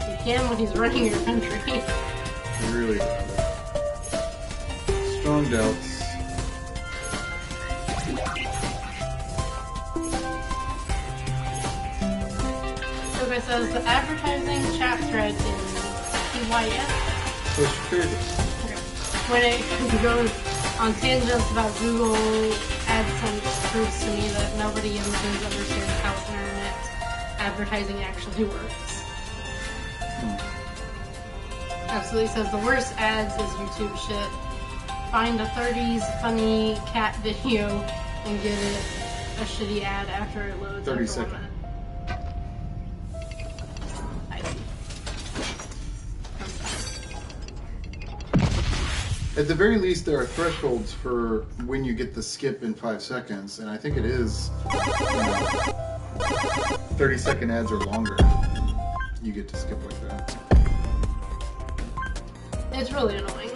You can when he's running your country. Really bad. Strong doubts. Soga says the advertising chat thread in PYS. What's your favorite? When it goes on tangents about Google AdSense proves to me that nobody in the biz understands how internet advertising actually works. Absolutely says the worst ads is YouTube shit. Find a 30s funny cat video and give it a shitty ad after it loads. 30 after 1 seconds. minute. I see. I'm sorry. At the very least, there are thresholds for when you get the skip in 5 seconds, and I think it is 30-second ads or longer. You get to skip like that. It's really annoying.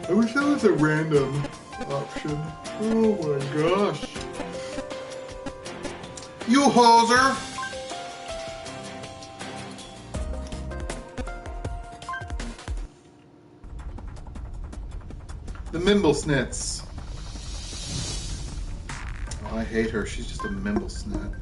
I wish that was a random option. Oh my gosh. You hoser! The Mimblesnits. Oh, I hate her. She's just a Mimblesnit.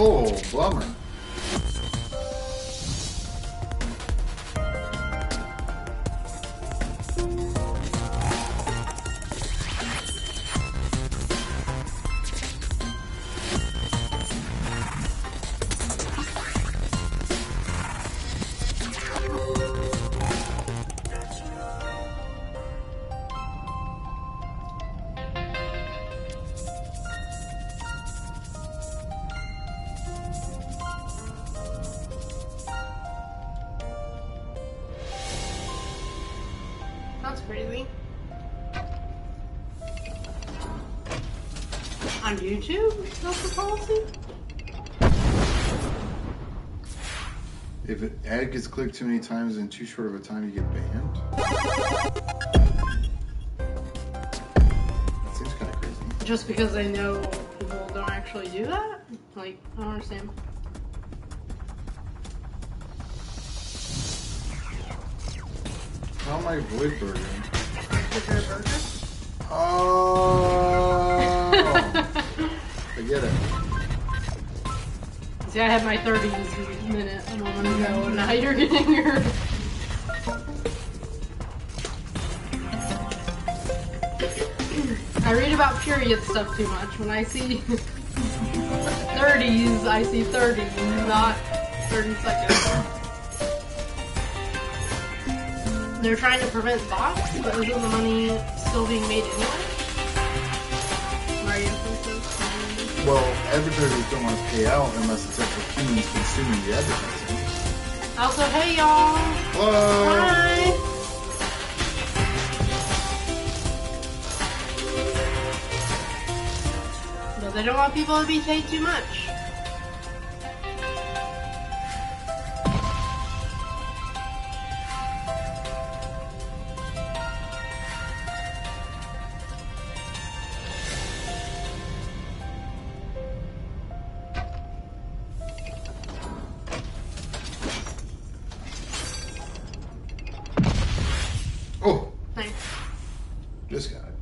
Oh, bummer. That's crazy. On YouTube? That's the policy? If an ad gets clicked too many times in too short of a time, you get banned? That seems kind of crazy. Just because they know people don't actually do that? Like, I don't understand. How am I void burger? Is there a burger? Oh! I get it. See, I had my 30s minute a moment ago, and now you're getting your... I read about period stuff too much. When I see 30s, I see 30s, not 30 seconds. They're trying to prevent bots, but isn't the money still being made anyway? Mario Princess? Well, advertisers don't want to pay out unless it's actual humans consuming the advertising. Also, hey y'all! Hello! Hi! But they don't want people to be paid too much. Oh! Thanks. Just got it.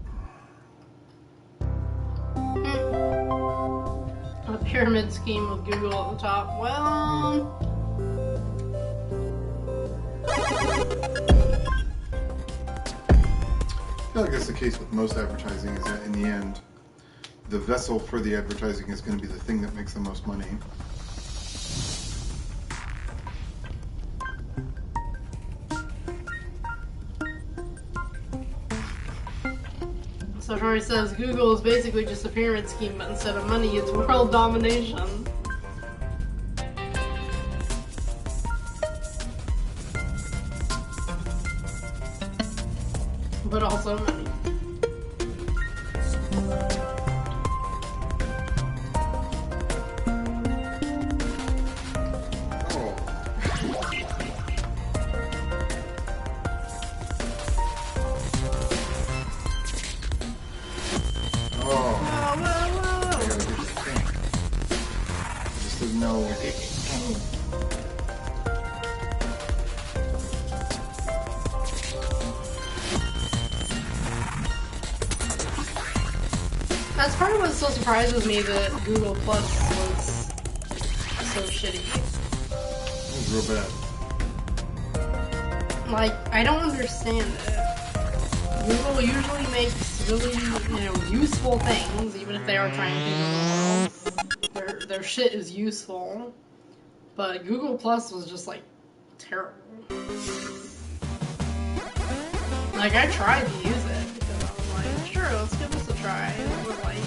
A pyramid scheme with Google at the top. Well... I feel like that's the case with most advertising, is that in the end, the vessel for the advertising is going to be the thing that makes the most money. So Tori says Google is basically just a pyramid scheme, but instead of money, it's world domination. But also money. That's part of what still surprises me that Google Plus was so shitty. It was real bad. Like, I don't understand it. Google usually makes really, useful things, even if they are trying to take over the world. Their shit is useful. But Google Plus was just, like, terrible. Like, I tried to use it, because I was like, sure, let's give this a try. And it was like,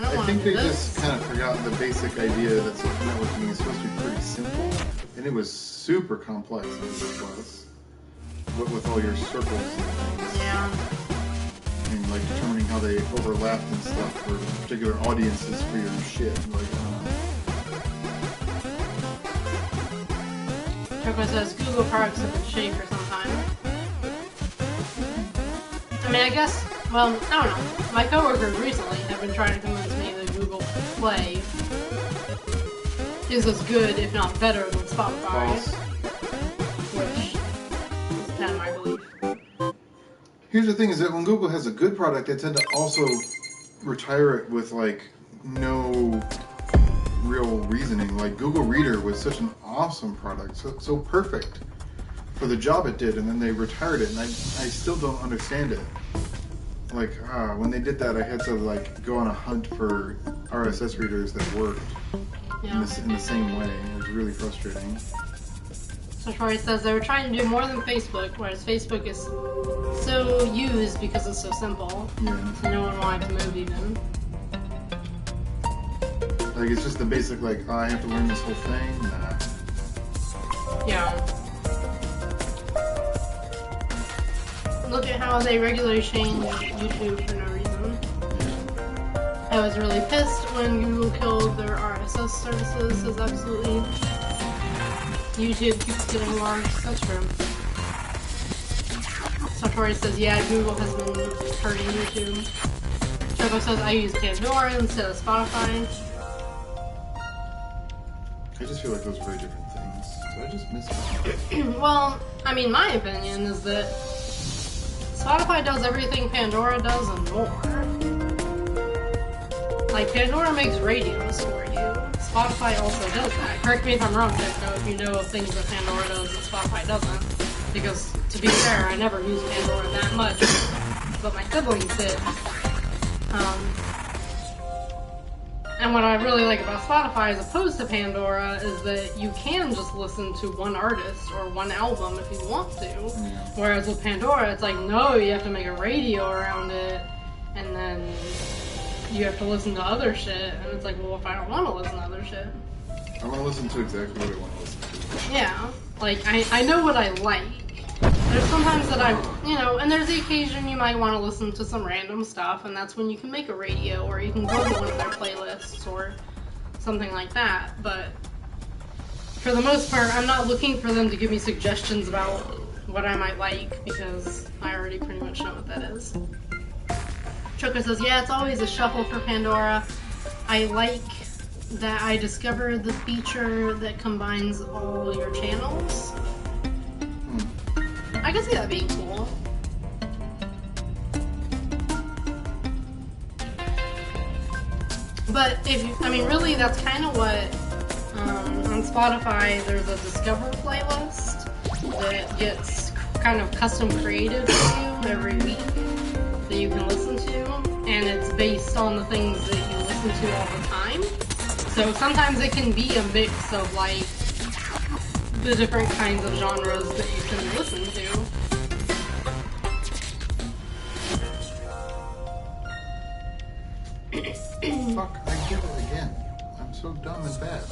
I think they just kind of forgot the basic idea that social networking is supposed to be pretty simple, and it was super complex in Google Plus, with all your circles and things. Yeah. And like determining how they overlapped and stuff for particular audiences for your shit. Like, Choco says Google products have been shitty for some time. I mean, I guess, well, I don't know. My coworkers recently have been trying to convince me that Google Play is as good, if not better, than Spotify. false. Which is kind of my belief. Here's the thing: is that when Google has a good product, they tend to also retire it with like no real reasoning. Like Google Reader was such an awesome product, so perfect for the job it did, and then they retired it, and I still don't understand it. Like, when they did that, I had to like go on a hunt for RSS readers that worked in the same way. It was really frustrating. So Troy says they were trying to do more than Facebook, whereas Facebook is so used because it's so simple. Yeah. So no one wanted to move even. Like, it's just the basic, like, I have to learn this whole thing? Nah. Yeah. Look at how they regularly change YouTube for no reason. I was really pissed when Google killed their RSS services, says absolutely. YouTube keeps getting large. That's true. Sartori says, yeah, Google has been hurting YouTube. Choco says, I use Pandora instead of Spotify. I just feel like those are very different things. Did I just miss it? Well, I mean, my opinion is that Spotify does everything Pandora does and more. Like, Pandora makes radios for you. Spotify also does that. Correct me if I'm wrong, Jessica, if you know of things that Pandora does that Spotify doesn't. Because, to be fair, I never use Pandora that much, but my siblings did. And what I really like about Spotify as opposed to Pandora is that you can just listen to one artist or one album if you want to. Whereas with Pandora, it's like, no, you have to make a radio around it, and then you have to listen to other shit. And it's like, well, if I don't want to listen to other shit. I want to listen to exactly what I want to listen to. Yeah. Like, I know what I like. There's sometimes that and there's the occasion you might want to listen to some random stuff, and that's when you can make a radio, or you can go to one of their playlists, or something like that. But for the most part, I'm not looking for them to give me suggestions about what I might like, because I already pretty much know what that is. Choco says, yeah, it's always a shuffle for Pandora. I like that I discovered the feature that combines all your channels. I can see that being cool. But really that's kind of what, on Spotify there's a Discover playlist that gets kind of custom created for you every week that you can listen to, and it's based on the things that you listen to all the time. So sometimes it can be a mix of like the different kinds of genres that you can listen to. Fuck, I did it again. I'm so dumb and bad.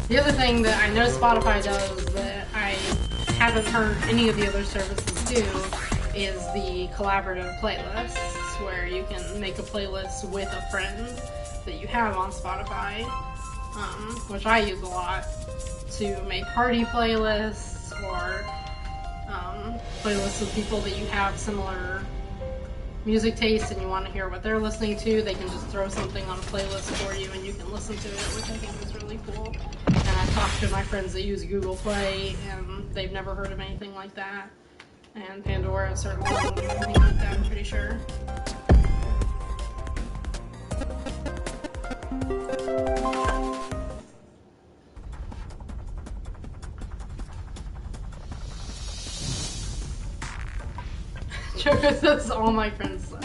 The other thing that I know Spotify does that I haven't heard any of the other services do is the collaborative playlists, where you can make a playlist with a friend that you have on Spotify, which I use a lot to make party playlists, or playlists with people that you have similar music taste and you want to hear what they're listening to. They can just throw something on a playlist for you and you can listen to it, which I think is really cool. And I've talked to my friends that use Google Play, and they've never heard of anything like that. And Pandora certainly doesn't do anything like that, I'm pretty sure. Choco says all my friends suck.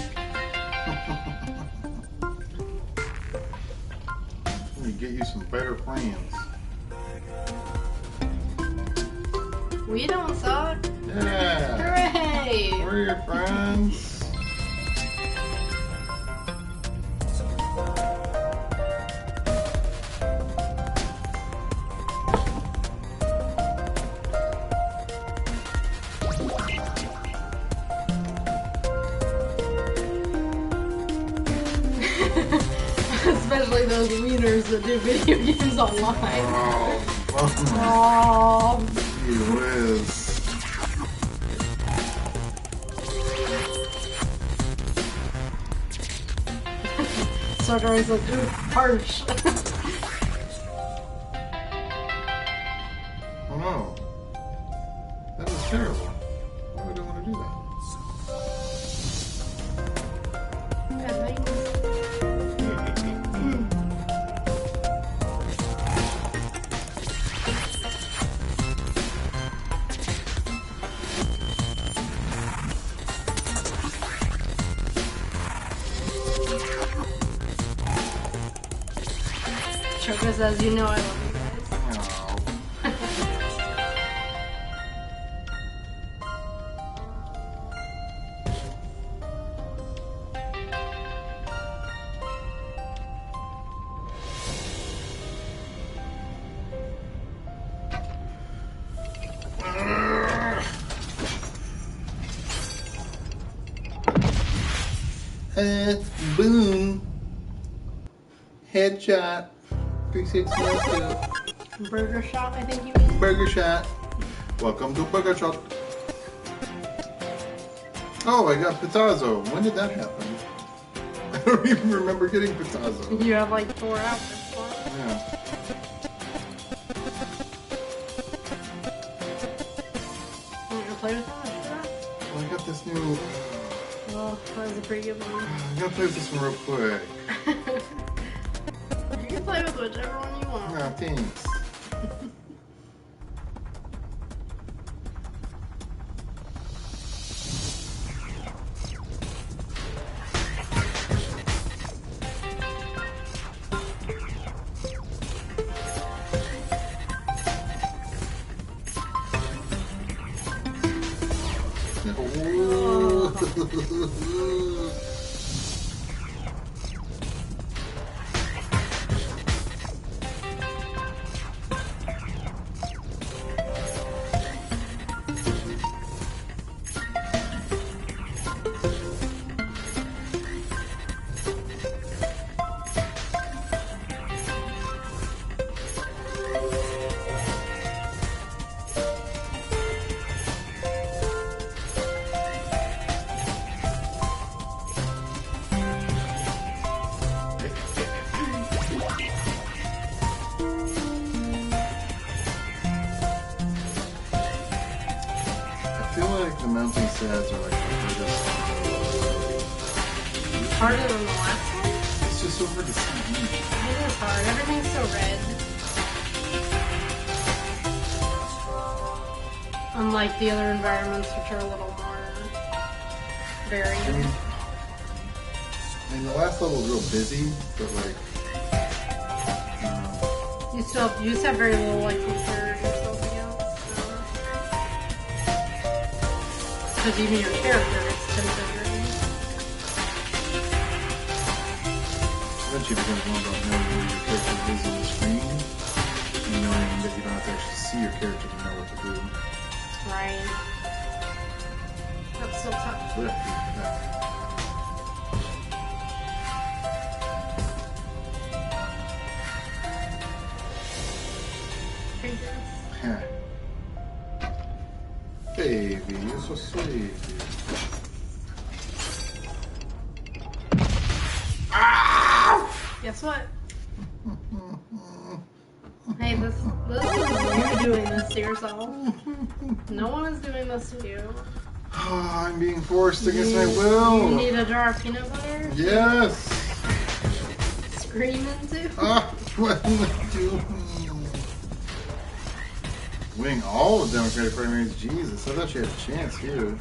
Let me get you some better plans. We don't suck. Yeah. Hooray! We're your friends. Especially those wieners that do video games online. Oh, Oh. gee whiz. Sartori says, ooh, harsh. That's terrible. Why would I want to do that? Choco says, you know I love you guys. Boom. Headshot. 3612. Burger shot, I think you mean? Burger shot. Welcome to Burger Shot. Oh, I got Pitazo. When did that happen? I don't even remember getting Pitazo. You have like 4 outfits for it. Yeah. You want to play with that? Well, I got this new... Well, that was a pretty good one. I gotta play with this one real quick. You can play with whichever one you want. Ah, thanks. The mountain sads are like the hardest. Harder than the last one? It's just so hard to see. It is hard. Everything's so red. Unlike the other environments, which are a little more varied. I mean, the last level was real busy, but like... You just have very little like compare yourself against. Because even your character is considering. Eventually it becomes more about knowing where your character is on the screen, and knowing that you don't have to actually see your character to know what to do. Right. That's so tough. Yeah. Huh. Baby, you're so sweet. Guess what? Hey, this is you doing this to yourself. No one is doing this to you. Oh, I'm being forced against my will. You need a jar of peanut butter? Yes. Scream into? What am I doing? Winning all the Democratic primaries, Jesus, I thought you had a chance here.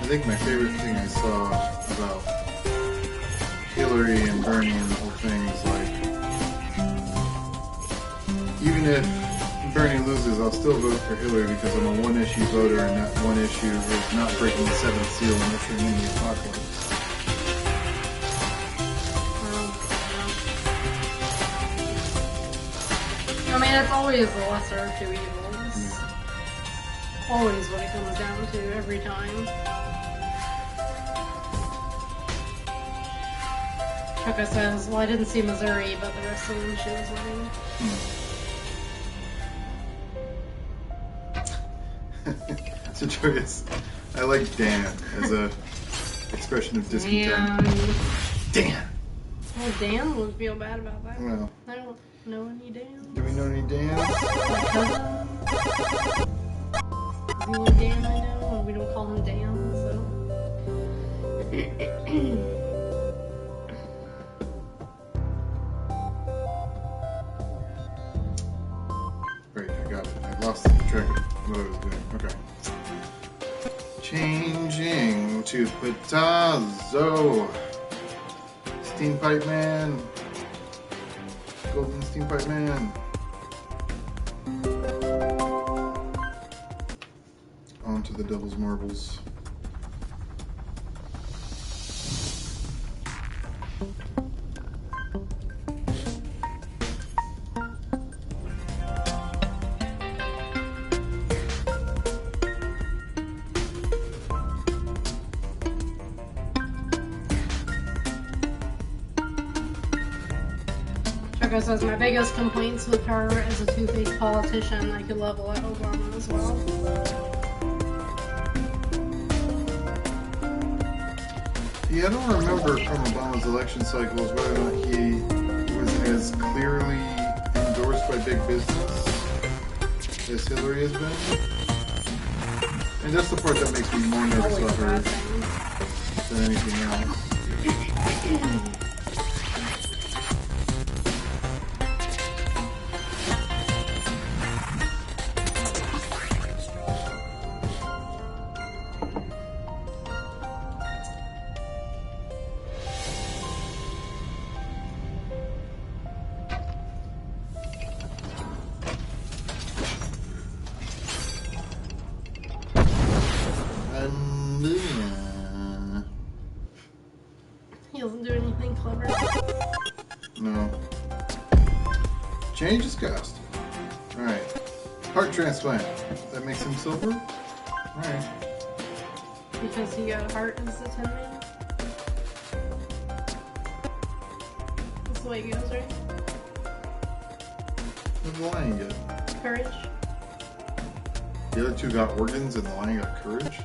I think my favorite thing I saw about Hillary and Bernie and the whole thing is like, even if Bernie loses, I'll still vote for Hillary because I'm a one-issue voter, and that one issue is not breaking the seventh seal and ushering in the apocalypse. I mean, it's always the lesser of two evils. Always what it comes down to every time. Chucka says, well, I didn't see Missouri, but the rest of them she was winning. So joyous. I like Dan as a expression of discontent. Dan! Well, Dan would feel bad about that. Well, I don't know any Dan. do we know any Dans? My cousin. He's the only Dan I know, and we don't call him Dan, so. Great, I got it. I lost track of what I was doing. Okay. Changing to Patazo. Steam Pipe Man. Golden Steam Pipe Man. On to the Devil's Marbles. Chucka says, my biggest complaints with her as a two-faced politician, I could level at Obama as well. Yeah, I don't remember from Obama's election cycles whether or not he was as clearly endorsed by big business as Hillary has been. And that's the part that makes me more nervous about her than anything else. He doesn't do anything clever. No. Change discussed. Alright. Heart transplant. That makes him silver? Alright. Because he got a heart as the 10 man. That's the way it goes, right? What did the lion get? Courage. The other two got organs and the lion got courage?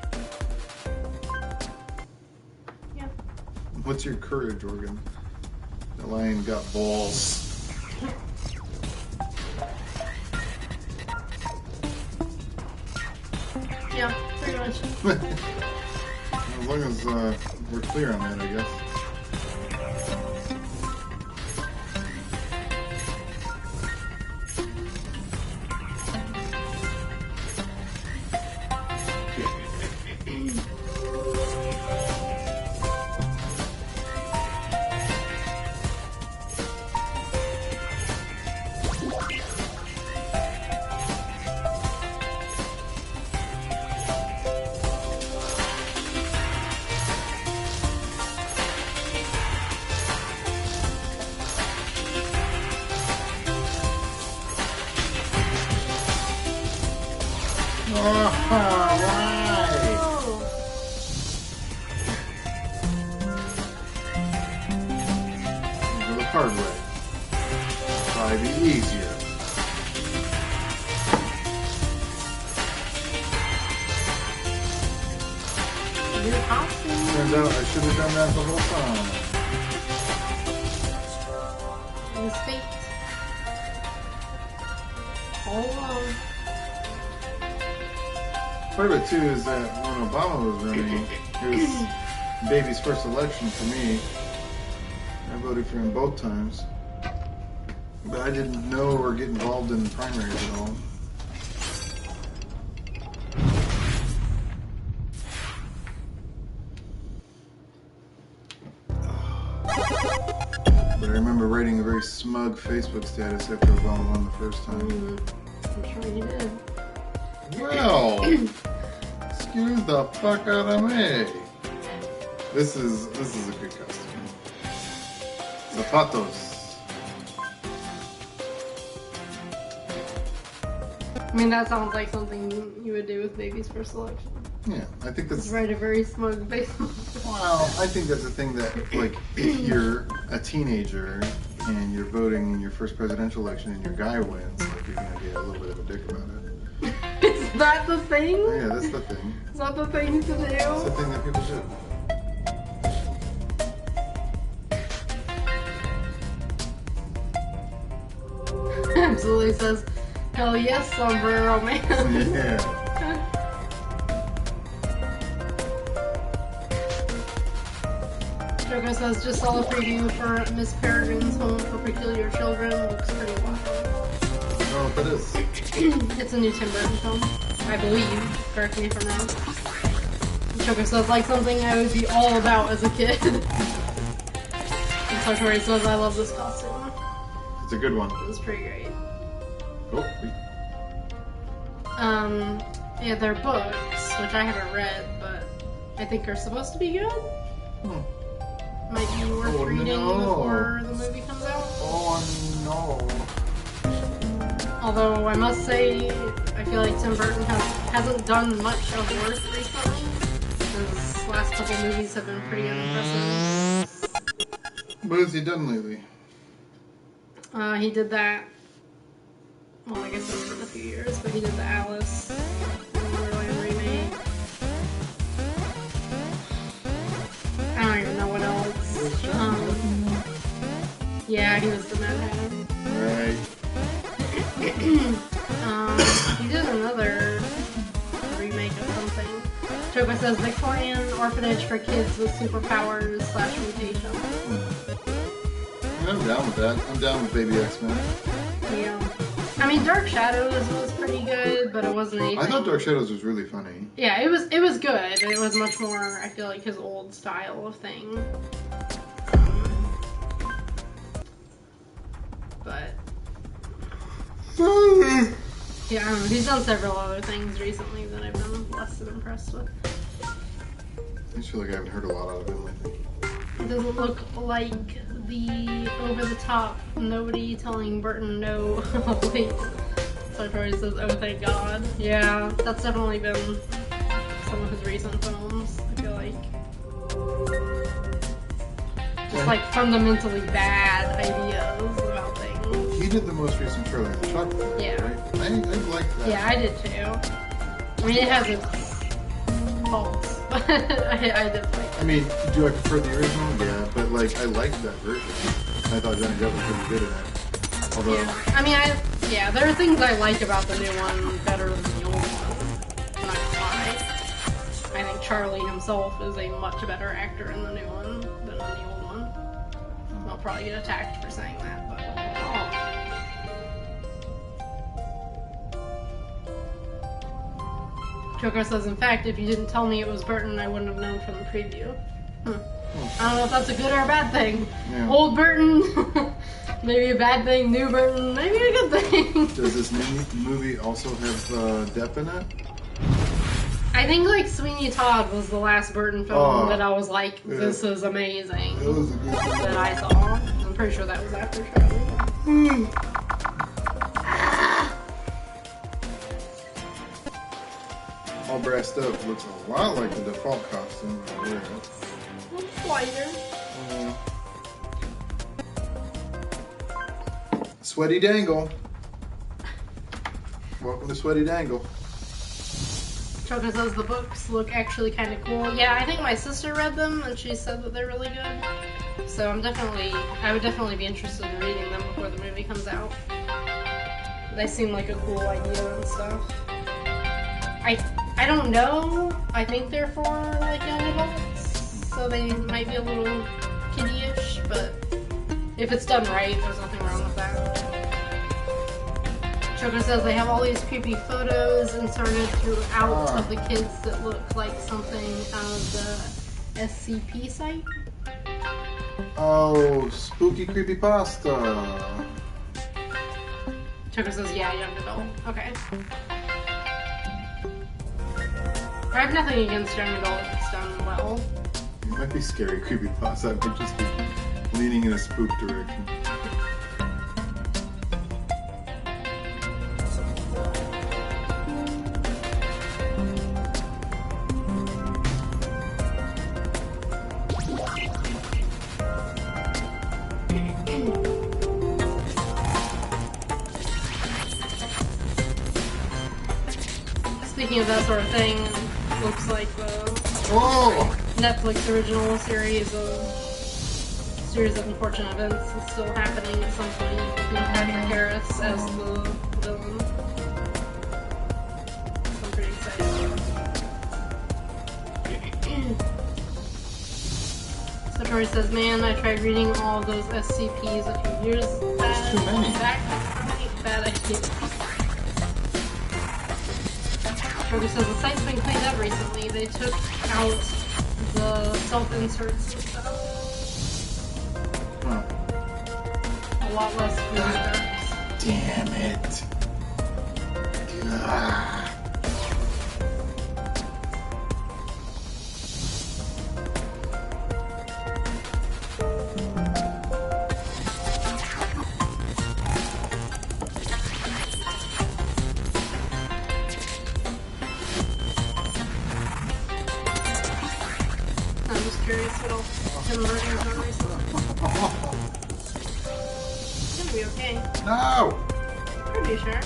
Yeah. What's your courage organ? The lion got balls. Yeah, pretty much. As long as we're clear on that, I guess. Go the hard way. Probably be easier. New costume. Turns out I should have done that the whole time. His feet. All alone. Part of it too is that when Obama was running, it was baby's first election for me. I voted for him both times. But I didn't know or get involved in primaries at all. But I remember writing a very smug Facebook status after Obama won the first time. I'm sure you did. Well, excuse the fuck out of me. This is a good costume. Zapatos. I mean, that sounds like something you would do with baby's first selection. Yeah, I think that's... Just write a very smug face. Well, I think that's the thing that, like, if you're a teenager and you're voting in your first presidential election and your guy wins, like, you're gonna get a little bit of a dick about it. Is that the thing? Yeah, that's the thing. Is that the thing to do? It's the thing that people should. Absolutely says, hell yes, sombrero man. Yeah. Joko says, just saw the preview for Miss Peregrine's Home for Peculiar Children. Looks pretty wild. Oh, that is. It's a new Tim Burton film, I believe. Correct me if I'm wrong. Joko says, like something I would be all about as a kid. And Sartori says, I love this costume. It's a good one. It was pretty great. Oh, Yeah, they're books, which I haven't read, but I think are supposed to be good. Might be worth reading before the movie comes out. Oh no. Although I must say, I feel like Tim Burton hasn't done much of worth recently. His last couple movies have been pretty unimpressive. What has he done lately? He did that. Well, I guess it was in a few years, but he did the Alice in Wonderland remake. I don't even know what else. Yeah, he was the Mad Hatter. Right. He did another remake of something. Choco says Victorian orphanage for kids with superpowers / mutations. I'm down with that. I'm down with Baby X-Men. Yeah. I mean, Dark Shadows was pretty good, but it wasn't anything. I thought Dark Shadows was really funny. Yeah, it was good. It was much more, I feel like, his old style of thing. But yeah, I don't know. He's done several other things recently that I've been less than impressed with. I just feel like I haven't heard a lot out of him lately. It doesn't look like the over-the-top nobody telling Burton no. Wait. Sartori says, oh thank God. Yeah, that's definitely been some of his recent films, I feel like. Just like fundamentally bad ideas about things. He did the most recent Charlie and the Chocolate Factory, Yeah. right? I liked that. Yeah, I did too. I mean, it has its faults, but I did like it. I mean, do I prefer the original? Yeah, but like, I liked that version. I thought Johnny Depp was pretty good in it. Although, Yeah, I mean, there are things I like about the new one better than the old one. I'm not gonna lie. I think Charlie himself is a much better actor in the new one than in the old one. I'll probably get attacked for saying that, but Choco says, in fact, if you didn't tell me it was Burton, I wouldn't have known from the preview. I don't know if that's a good or a bad thing. Yeah. Old Burton, maybe a bad thing. New Burton, maybe a good thing. does this new movie also have Depp in it? I think like Sweeney Todd was the last Burton film that I was like, this is amazing. It was a good one. That I saw. I'm pretty sure that was after Charlie. All brassed up. Looks a lot like the default costume. Yeah. Whiter. Sweaty Dangle. Welcome to Sweaty Dangle. Choco says the books look actually kind of cool. Yeah, I think my sister read them and she said that they're really good. So I would definitely be interested in reading them before the movie comes out. They seem like a cool idea and stuff. I don't know. I think they're for like young adults, so they might be a little kiddie-ish, but if it's done right, there's nothing wrong with that. Choco says they have all these creepy photos inserted throughout of the kids that look like something out of the SCP site. Oh, spooky creepypasta. Choco says, yeah, young adult. Okay. I have nothing against young adult if it's done well. It might be scary creepypasta. I might just be leaning in a spook direction. speaking of that sort of thing, looks like the Netflix original series of unfortunate events is still happening at some point with Patrick Harris as the villain. So I'm pretty excited. So Tori says, man, I tried reading all of those SCPs a few years back. Too many. Bad idea. Tori says, the site's been cleaned up recently. They took out the self-inserts and stuff. Huh. A lot less food. Damn it. Ah. I'm just curious what else Tim Burton's done recently. It's gonna be okay. No! Pretty sure.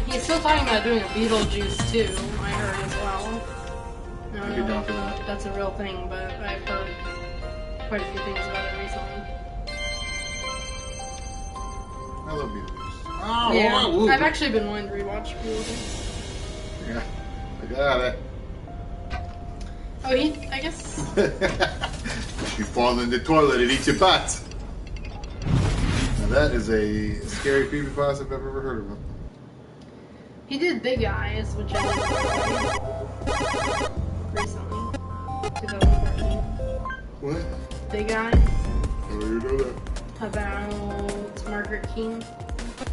He's still talking about doing a Beetlejuice too, I heard as well. I don't I'd be know down if for that. that's a real thing, but I've heard quite a few things about it recently. I love Beetlejuice. Oh, Yeah, ooh. I've actually been wanting to rewatch Beetlejuice. Yeah, I got it. Oh, I guess. You fall in the toilet and eat your butt. Now that is a scary creepypasta I've ever heard of. He did Big Eyes, which I did recently. 2014. What? Big Eyes, Oh, you know that. about Margaret Keane,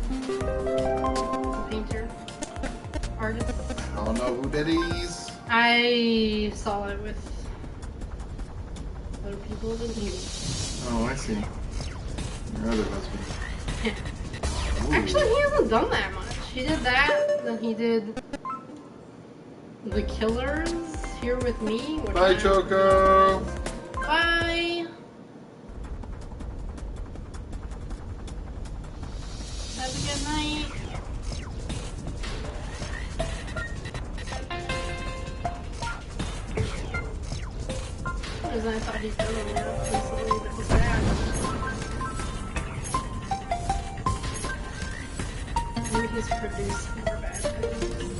the painter, artist. I don't know who that is. I saw it with other people than you. Oh, I see. Your other husband. Ooh. Actually, he hasn't done that much. He did that, then he did The Killers, Here With Me. Which Bye, Choco. Bye. Have a good night. Because I thought he'd done enough recently that was bad. Maybe he's produced more bad things.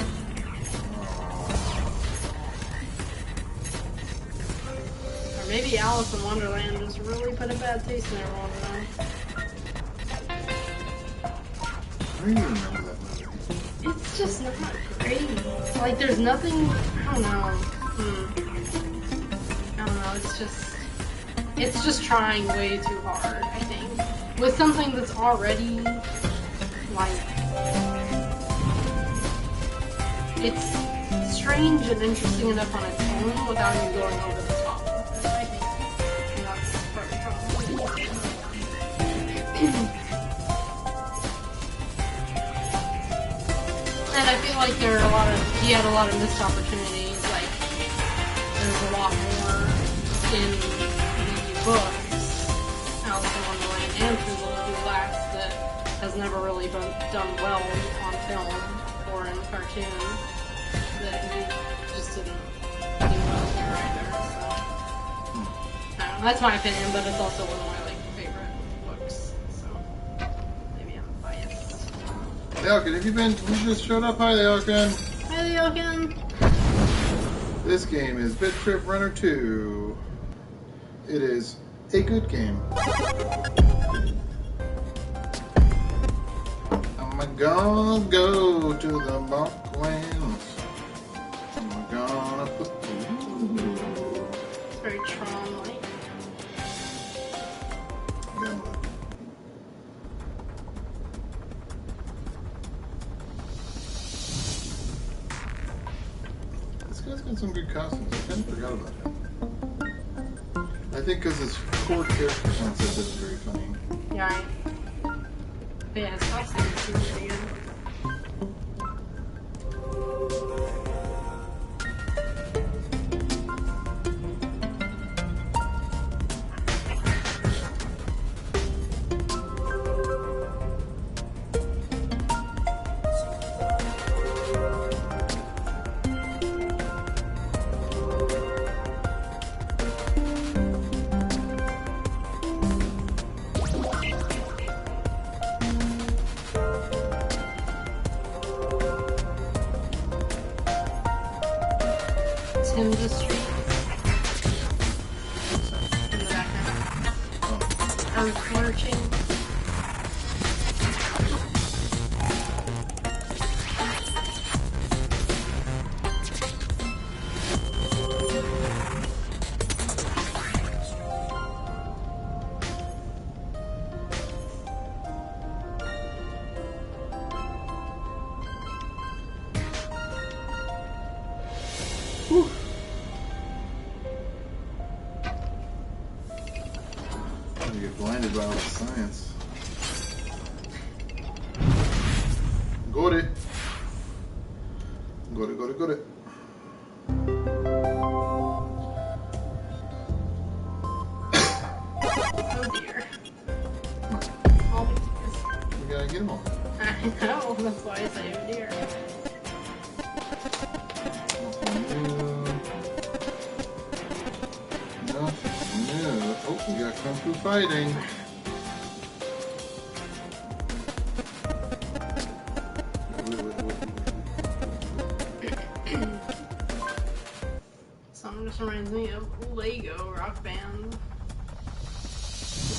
Or maybe Alice in Wonderland just really put a bad taste in everyone. I don't even remember that movie. It's just not great. Like, there's nothing. I don't know. I don't know. It's just trying way too hard, I think, with something that's already like, it's strange and interesting enough on its own without you going over the top of it, I think. And that's part of the problem. And I feel like he had a lot of missed opportunities. Like, there's a lot more in the books, Alice in Wonderland and Through the Looking Glass, that has never really been done well on film or in cartoon, that he just didn't do well here either. So, I don't know, that's my opinion, but it's also one of my favorite books. So maybe I'm biased. Leokin, have you just showed up? Hi, Leokin. Hi, Leokin. This game is BIT.TRIP Runner 2. It is a good game. I'm gonna go to the Balklands. I'm gonna put It's very Tron-like. This guy's got some good costumes. I kind of forgot about him. I think because his core character concept is very funny. Yeah, but yeah, his costume is pretty good. marching. Whew. You get blinded by all the science. Got it. Got it, got it, got it. Oh dear. Come on. Oh We gotta get them all. dear. I know, that's why I say oh dear. Nothing new. Oh, we got Kung Fu fighting. Something just reminds me of Lego Rock Band.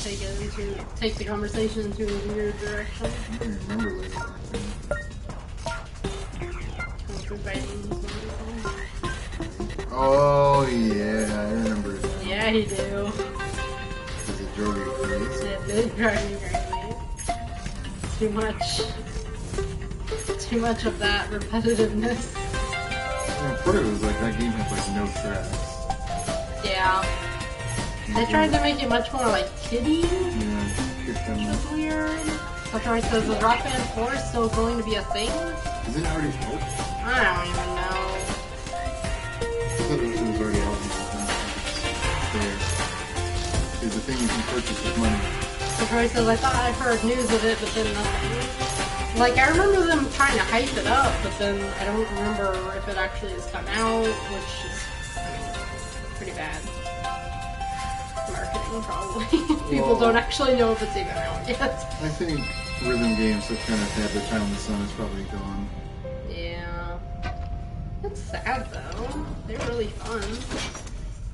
To take the conversation into a weird direction. I don't even remember Lego Rock Band. Kung Fu fighting is wonderful. Oh yeah, I remember it. Yeah, you do. Because it drove you crazy. It did drive me crazy. Too much of that repetitiveness. Part of it was like that game had like no tracks. Yeah. They tried to make it much more like kiddie, Yeah, kick them which off. was weird. That's why it says the Rock Band 4 is still going to be a thing. Is it already out? I don't even know. I thought it was already out. There. It's a thing you can purchase with money. That's why it says I thought I heard news of it, but then nothing. Like, I remember them trying to hype it up, but then I don't remember if it actually has come out, which is, I mean, pretty bad. Marketing, probably. People Well, don't actually know if it's even out yet. I think rhythm games that kind of had their time in the sun is probably gone. Yeah. It's sad, though. They're really fun.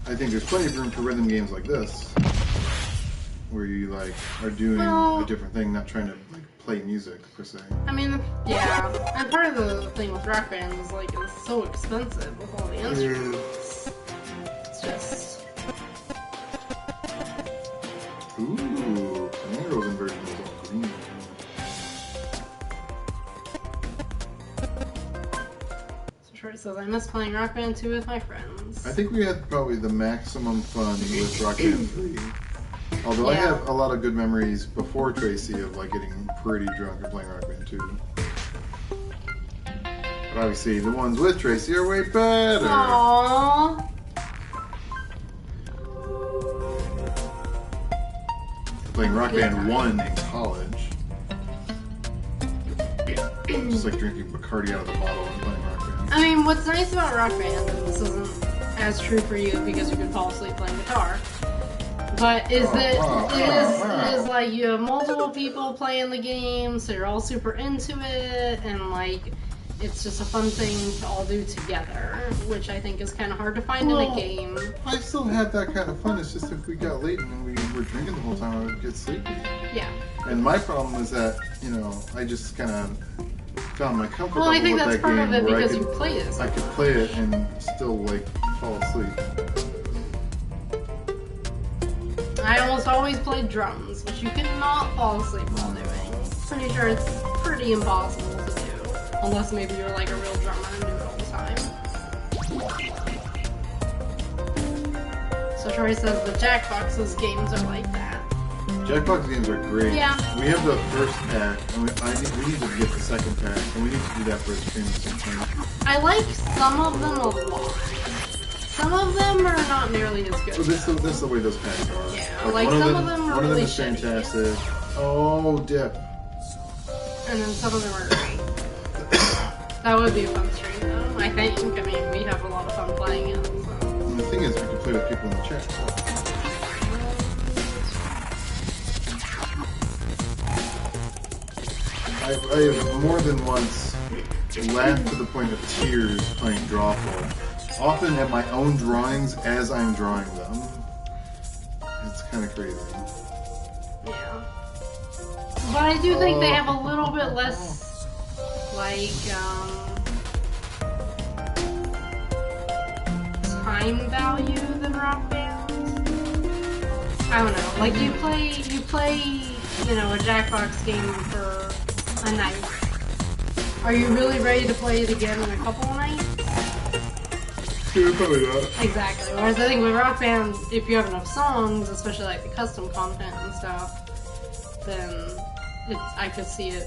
I think there's plenty of room for rhythm games like this, where you like are doing Well- a different thing, not trying to like play music per se. I mean, yeah. And part of the thing with Rock Band is, like, it's so expensive with all the instruments. It's just... Ooh, Command Rosen version is all green. So Troy says, I miss playing Rock Band 2 with my friends. I think we had probably the maximum fun with Rock Band 3. Although I Yeah. have a lot of good memories before Tracy of like getting pretty drunk and playing Rock Band 2. But obviously the ones with Tracy are way better. Aww. Playing Rock Band 1 in college. Just like drinking Bacardi out of the bottle and playing Rock Band. I mean, what's nice about Rock Band, and this isn't as true for you because you can fall asleep playing guitar, but is that it is like you have multiple people playing the game, so you're all super into it, and like it's just a fun thing to all do together, which I think is kind of hard to find in a game. I still had that kind of fun. It's just if we got late and we were drinking the whole time, I would get sleepy. Yeah. And my problem was that, you know, I just kind of found my comfort Well, I level think with that's that part game of it where because I you could, played it. So I could much. play it and still, like, fall asleep. I almost always played drums, which you cannot fall asleep while doing. Pretty sure it's pretty impossible to do, unless maybe you're like a real drummer and do it all the time. So Troy says the Jackbox's games are like that. Jackbox games are great. Yeah. We have the first pack, and we need to get the second pack, and we need to do that for a stream at some point. I like some of them a lot. Some of them are not nearly as good. So this is the way those packs are. Yeah, like some of them are one really of them is shitty. fantastic. Oh, dip. And then some of them are great. That would be a fun stream though, I think. I mean, we have a lot of fun playing it, so. And the thing is, we can play with people in the chat. I have more than once laughed to the point of tears playing Drawful. Often at my own drawings as I'm drawing them. It's kind of crazy. Yeah. But I do think they have a little bit less, like, time value than Rock Band. I don't know. Like, you play, you know, a Jackbox game for a night. Are you really ready to play it again in a couple of nights? Yeah, probably not. Exactly. Whereas I think with Rock Band, if you have enough songs, especially like the custom content and stuff, then I could see it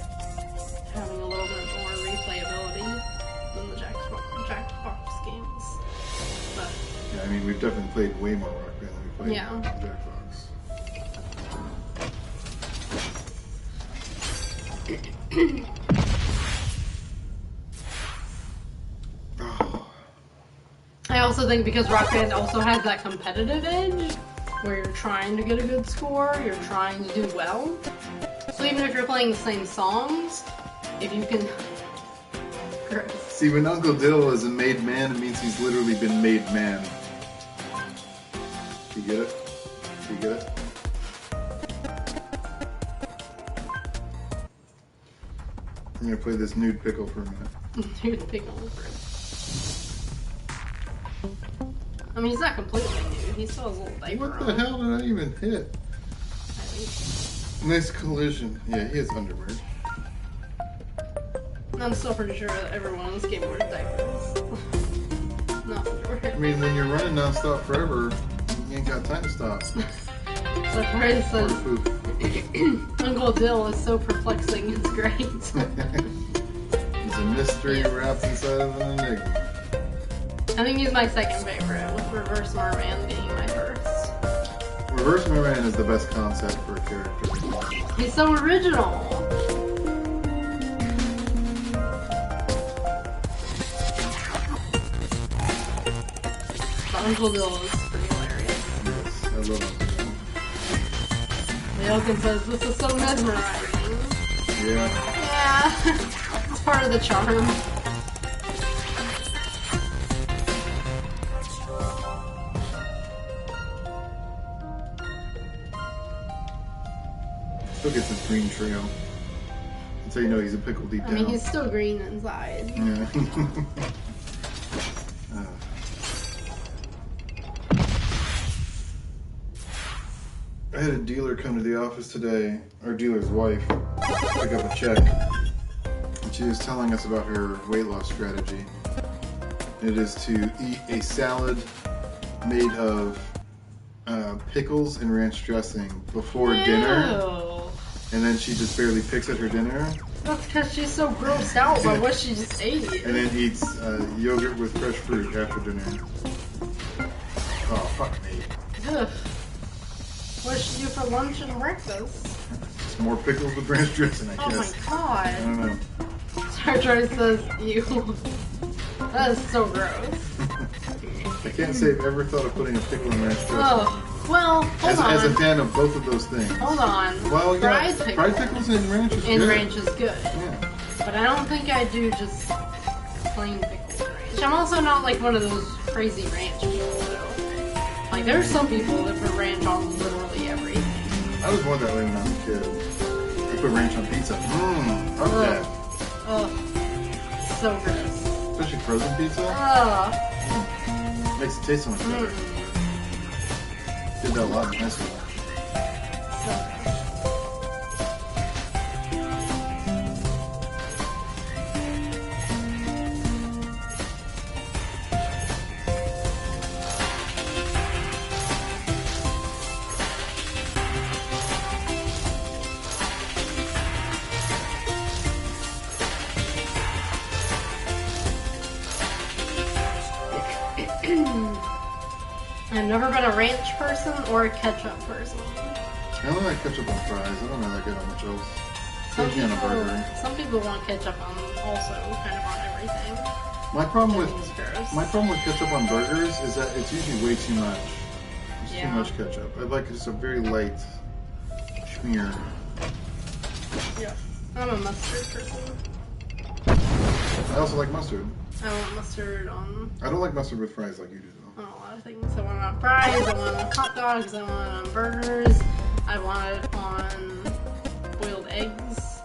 having a little bit more replayability than the Jackbox games. But yeah, I mean, we've definitely played way more Rock Band than we played Jackbox. I also think because Rock Band also has that competitive edge, where you're trying to get a good score, you're trying to do well. So even if you're playing the same songs, if you can... See, when Uncle Dill is a made man, it means he's literally been made man. You get it? You get it? I'm gonna play this nude pickle for a minute. Nude pickle. I mean, he's not completely nude. He still has a little diaper What the hell did I even hit? Nice collision. Yeah, he has underwear. I'm still pretty sure that everyone in this game wears diapers. Not underwear. I mean, when you're running nonstop forever, you ain't got time to stop. So for instance, Uncle Dill is so perplexing, it's great. He's a mystery wrapped inside of an enigma. I think he's my second favorite, with Reverse Merman being my first. Reverse Merman is the best concept for a character. He's so original! But Uncle Dill is pretty hilarious. Yes, I love Uncle Dill. Leokin says, this is so mesmerizing. Yeah. Yeah, it's part of the charm. Still gets his green trail. That's how you know he's a pickle deep down. I mean, he's still green inside. Yeah. I had a dealer come to the office today, our dealer's wife, pick up a check. And she was telling us about her weight loss strategy. It is to eat a salad made of pickles and ranch dressing before dinner. And then she just barely picks at her dinner. That's because she's so grossed out by what she just ate. And then eats yogurt with fresh fruit after dinner. Oh, fuck me. Ugh. What does she do for lunch and breakfast? It's more pickles with ranch dressing, I guess. Oh my god. I don't know. Star Trek says, ew. That is so gross. I can't say I've ever thought of putting a pickle in ranch dressing. Oh. Well, hold on. As a fan of both of those things. Hold on. Well, yeah, fried pickles and ranch is good. And ranch is good. Yeah. But I don't think I do just plain pickles and ranch. I'm also not like one of those crazy ranch people, though. Like, there's some people that put ranch on literally everything. I was more that way when I was a kid. I put ranch on pizza. Fuck that. Ugh. So gross. Especially frozen pizza. Ugh. Makes it taste so much better. Did that a lot in high school. I've never been a ranch person or a ketchup person. I only like ketchup on fries. I don't really like it on much else. Some Especially on a burger. people want ketchup on also kind of on everything. My problem with gross. ketchup on burgers is that it's usually way too much. It's too Yeah. much ketchup. I like just a very light schmear. Yeah. I'm a mustard person. I also like mustard. I want mustard on I don't like mustard with fries like you do though. a lot of things. I want it on fries, I want it on hot dogs, I want it on burgers, I want it on eggs.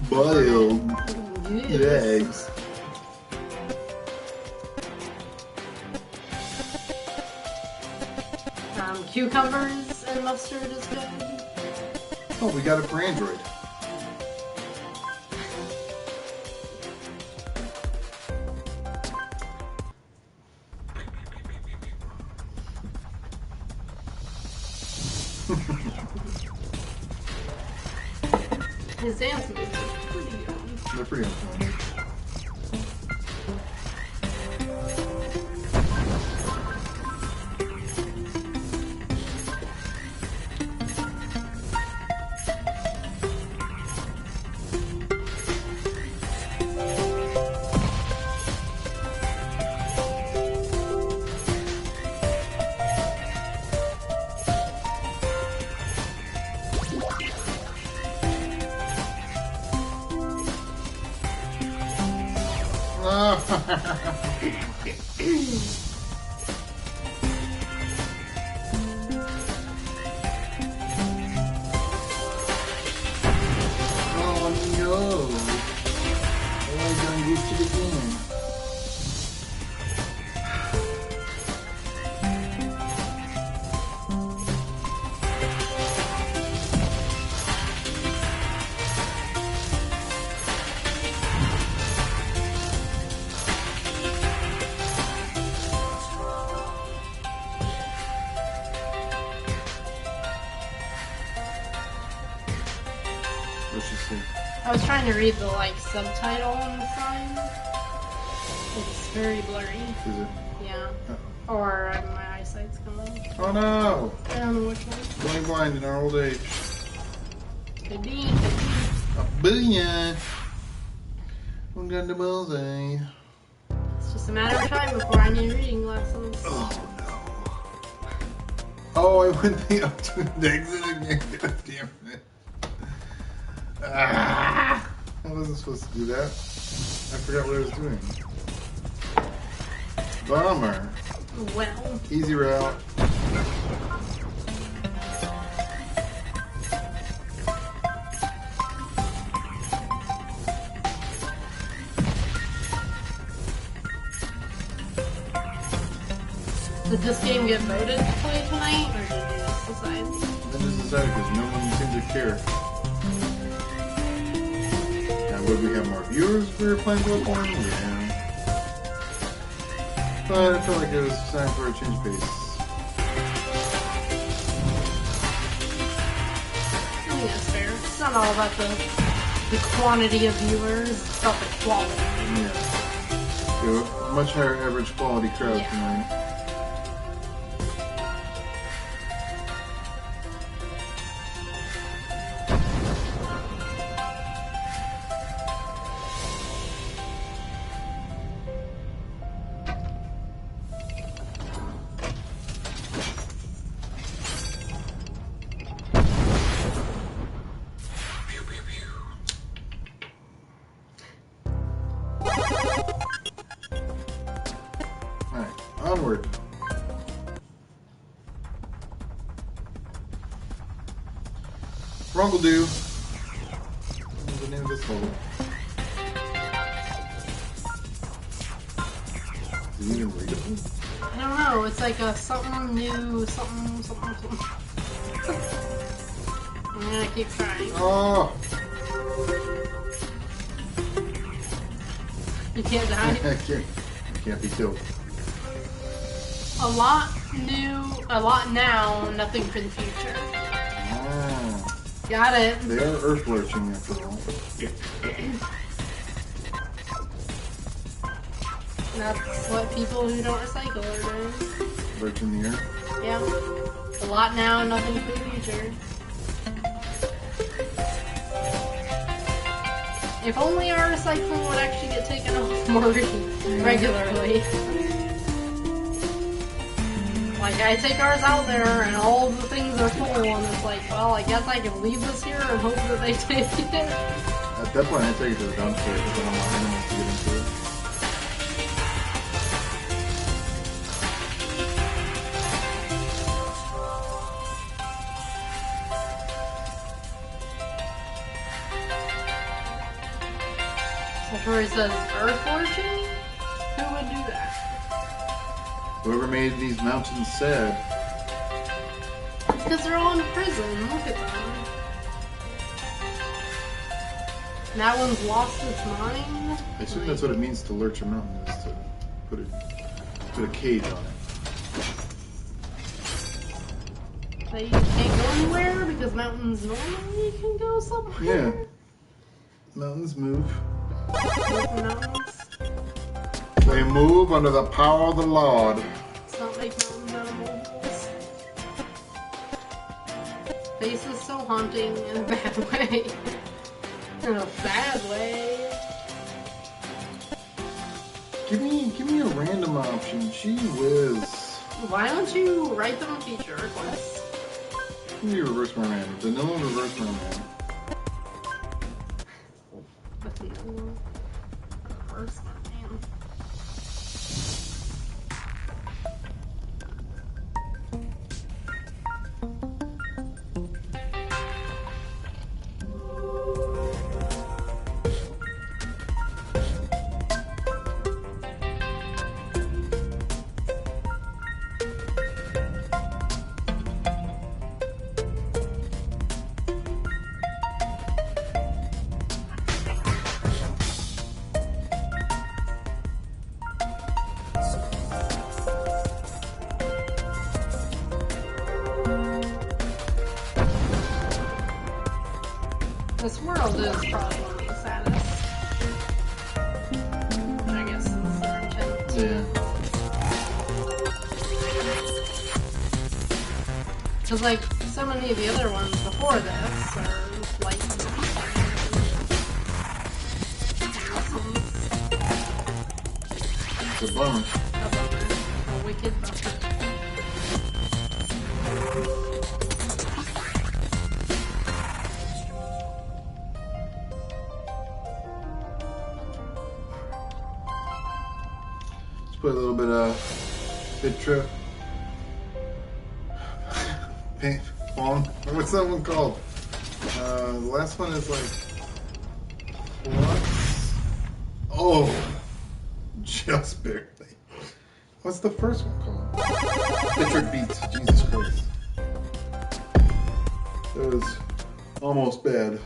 Boiled eggs. Cucumbers and mustard is good. Oh, we got it for Android. His dance moves are pretty good. They're pretty fun. Oh no! Oh, I done goofed it again. What's she say? I was trying to read the subtitle on the sign. It's very blurry. Is it? Yeah. Or my eyesight's going. Oh no! I don't know which one. Going blind in our old age. Could be. A billion! We got the bullseye. It's just a matter of time before I need reading glasses. Oh no. Oh, I went the up to the exit again. God damn it. Ah, I wasn't supposed to do that. I forgot what I was doing. Bummer. Well. Easy route. Did this game get voted to play tonight, or did you just decide? I just decided because no one seemed to care. Now, would we have more viewers if we were playing Bloodborne? Yeah. But I felt like it was time for a change of pace. I think that's fair. It's not all about the quantity of viewers, it's about the quality. Yeah. We have a much higher average quality crowd Yeah. tonight. Alright, onward. Runkle-doo. What's the name of this level? Is it even readable? I don't know, it's like a something new, something. I'm gonna keep trying. Oh! You can't die. I can't be killed. A lot new, a lot now, nothing for the future. Ah, Got it. they are earth lurching after all. That's what people who don't recycle are doing. Lurch in the air. Yeah. A lot now, nothing for the future. If only our recycling would actually get taken off more regularly. Like, I take ours out there and all the things are full, and it's like, well, I guess I can leave this here and hope that they take it. At that point, I take it to the dumpster because I don't want animals to get into it. Like where it says Earth fortune? Who would do that? Whoever made these mountains sad. Because they're all in prison. Look at them. And that one's lost its mind. I assume that's what it means to lurch a mountain, is to put a cage on it. That you can't go anywhere because mountains normally can go somewhere. Yeah. Mountains move. Mountains. They move under the power of the Lord. It's not like mountains out of molehills. Face is so haunting in a bad way. In a bad way. Give me a random option. Gee whiz. Why don't you write them a feature request? Give me a reverse merman. Vanilla reverse merman. What's the other one? Reverse merman. This world is probably one of the saddest. I guess it's their intent. Yeah. Because, like, so many of the other ones before this are light and It's a bummer. a bummer. A wicked bummer. Put a little bit of BIT.TRIP. Paint on. What's that one called? The last one is like plus. Oh, just barely. What's the first one called? BIT.TRIP beats. Jesus Christ. That was almost bad.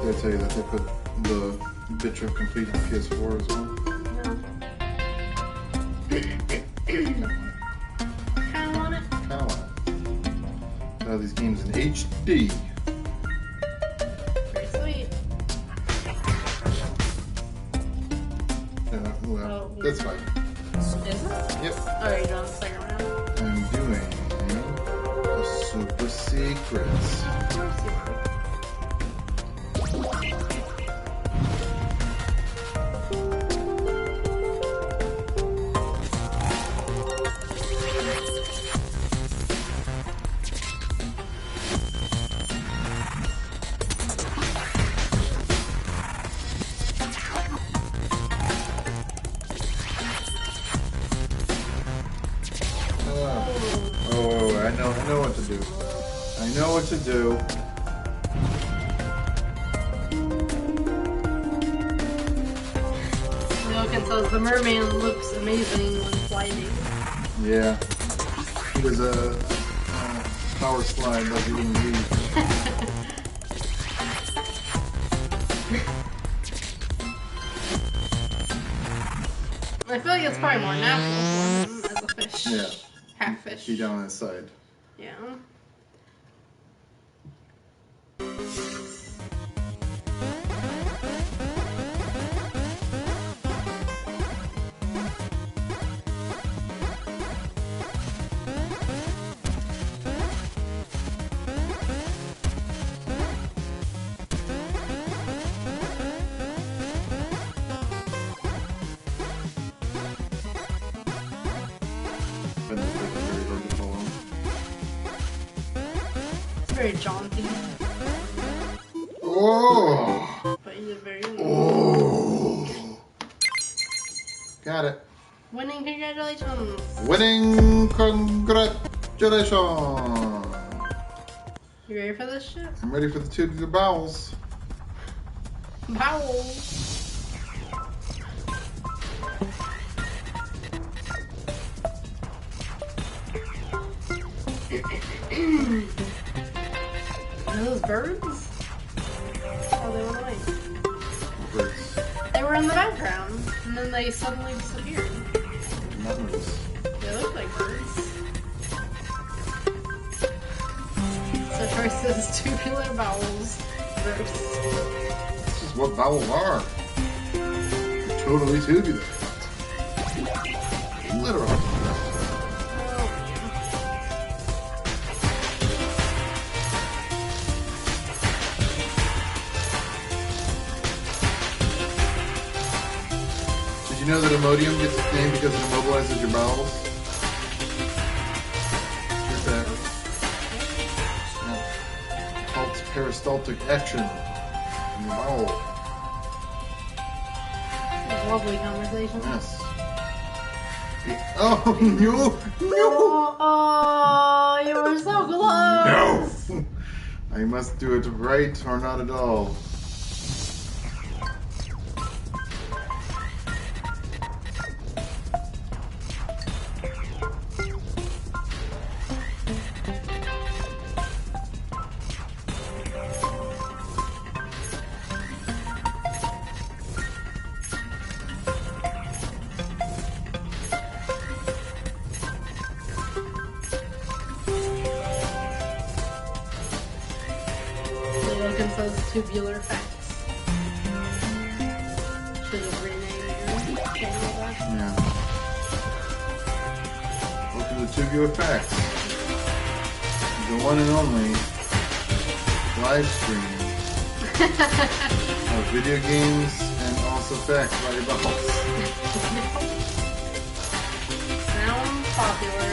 Did I tell you that they put the BIT.TRIP complete on PS4 as well? Kinda want it. Now these games in HD. Pretty sweet. Well, Oh. that's fine. Is it? Yep. Oh, you're doing the second round? I'm doing a super secret. Of course you are. Oh, I know what to do. I know what to do. Logan says the merman looks amazing when sliding. Yeah. He was a power slide like he didn't leave. I feel like it's probably more natural for him as a fish. Yeah. Half fish. Be down on his side. Yeah. But it's very hard to follow. It's very jaunty, Oh! but he's a very Oh! Got it. Winning, congratulations. Winning, congratulations. You ready for this shit? I'm ready for the tubular bowels. Bowels. Are those birds? Oh, they went away. Birds. They were in the background, and then they suddenly disappeared. Numbers. They look like birds. So choice is tubular bowels versus. This is what bowels are. They're totally tubular. Literally. Did you know that Imodium gets its name because it immobilizes your bowels? Here's that. Yeah. It halts peristaltic action in your bowel. Lovely conversation. Yes. Oh, no! No! Oh, you were so close! No! I must do it right or not at all. Logan says tubular facts. Should have renamed your channel that. Yeah. Welcome to Tubular Facts. The one and only live stream of video games and also facts about your bowels. Sounds popular.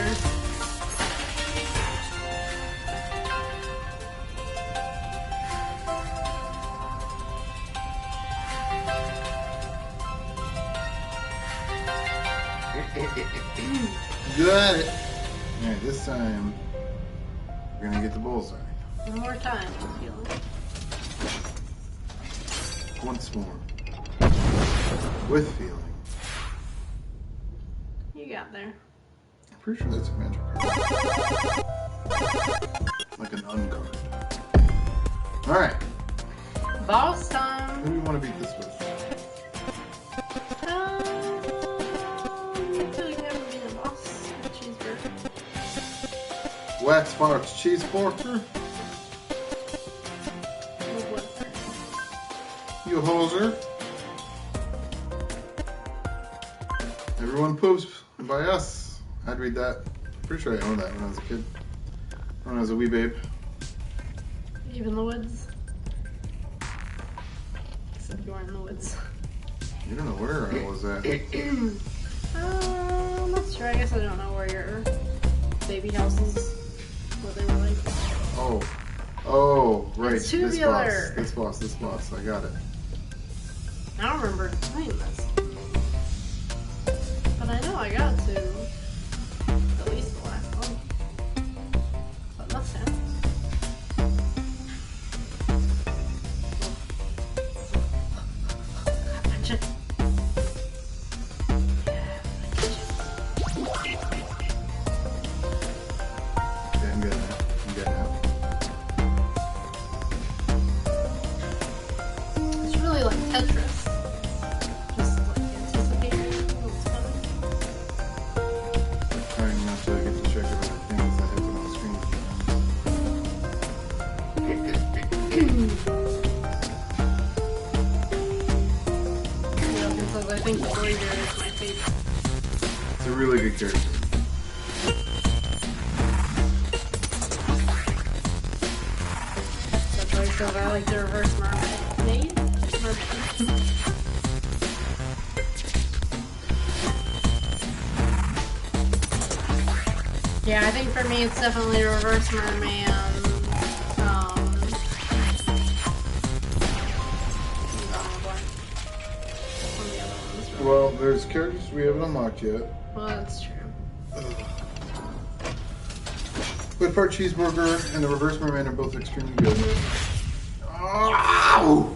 Got it. Alright, this time we're gonna get the bullseye. One more time, I feel like. Once more. With feeling. You got there. I'm pretty sure that's a magic card. Like an uncard. Alright. Boss time. Who do we want to beat this with? I feel like never been a boss. A cheeseburger. Wax Farts Cheese Porker? You hoser. Everyone poops by us. I'd read that. Pretty sure I owned that when I was a kid. When I was a wee babe. Even the woods. Except you weren't in the woods. You don't know where I was at. I'm not sure. I guess I don't know where your baby houses, what they were like. Oh, right. It's tubular. This boss. I got it. I don't remember playing this. But I know I got to at least the last one. But must have. Punch it. Okay, I'm getting it. It's really like Tetris. Just like anticipating what's coming. Trying not to get distracted by the things that happen on the screen. Because I think the Voyager is my favorite. It's a really good character. That's why I feel I like the reverse mermaid. Yeah, I think for me it's definitely reverse merman. One of the other ones, Well, there's characters we haven't unlocked yet. Well, that's true. But part cheeseburger and the reverse merman are both extremely good. Ow!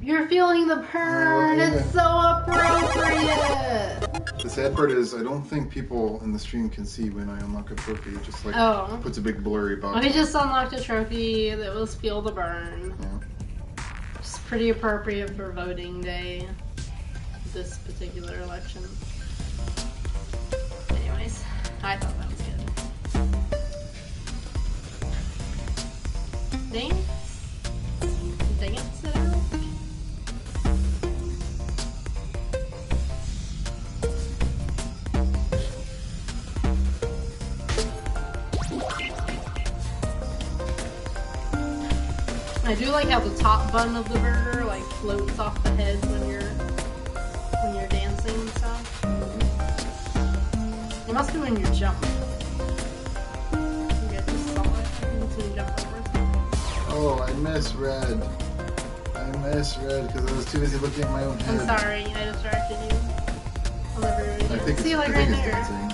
You're feeling the burn. It's so appropriate. The sad part is, I don't think people in the stream can see when I unlock a trophy. It just like puts a big blurry box. We just unlocked a trophy that was Feel the Burn. Yeah. It's pretty appropriate for voting day. This particular election. Anyways, I thought that was good. Dance it out. I do like how the top bun of the burger like floats off the head when you're dancing and stuff. It must be when you jump. You guys just saw it. It's when you jump over. Oh, I misread. Because I was too busy looking at my own head. I'm sorry, I distracted you. I'll never do it again. I think See, it's, like I think right it's there. dancing.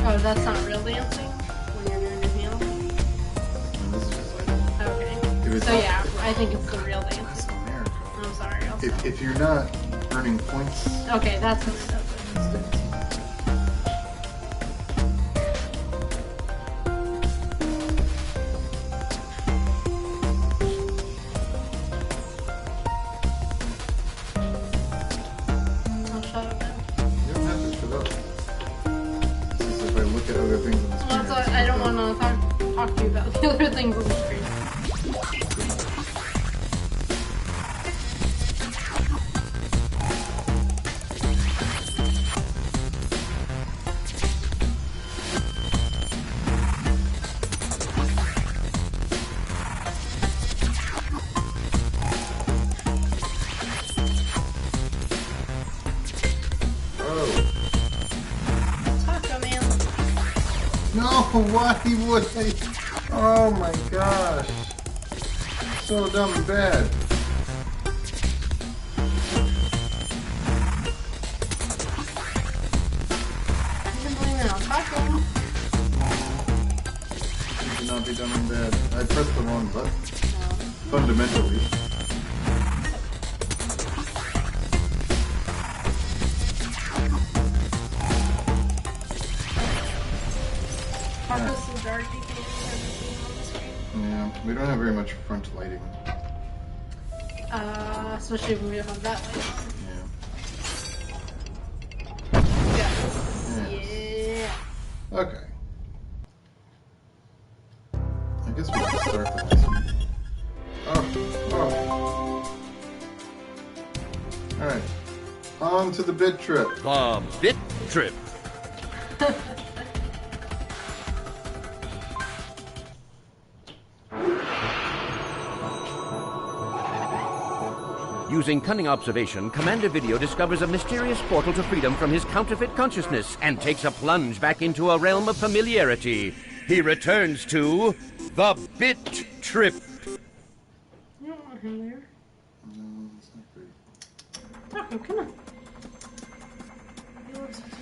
Oh, that's not real dancing when you're doing your meal? And this is just like, Okay. it's So yeah, I think it's the real It's dancing. America. I'm sorry. I'll stop. If you're not earning points, Okay, that's what it does. it's dancing. I'll shut up then. You don't have to shut up. It's just if I look at other things on the screen. Well, that's what I don't want to talk to you about the other things on the screen. Taco Man. No, why would I? Oh my gosh. So dumb and bad. You can blame it on Taco. You should not be dumb and bad. I pressed the wrong button. No. Fundamentally. Taco's so dark you can't even see him on the screen. Yeah, we don't have very much front lighting. Especially when we don't have that light Yeah. on. Yes. Yeah. Okay. I guess we can start the next one. Oh. Alright. On to the BIT.TRIP. The BIT.TRIP. Using cunning observation, Commander Video discovers a mysterious portal to freedom from his counterfeit consciousness and takes a plunge back into a realm of familiarity. He returns to the BIT.TRIP. You don't want him there. No, it's not great. Taco, come on. He loves you so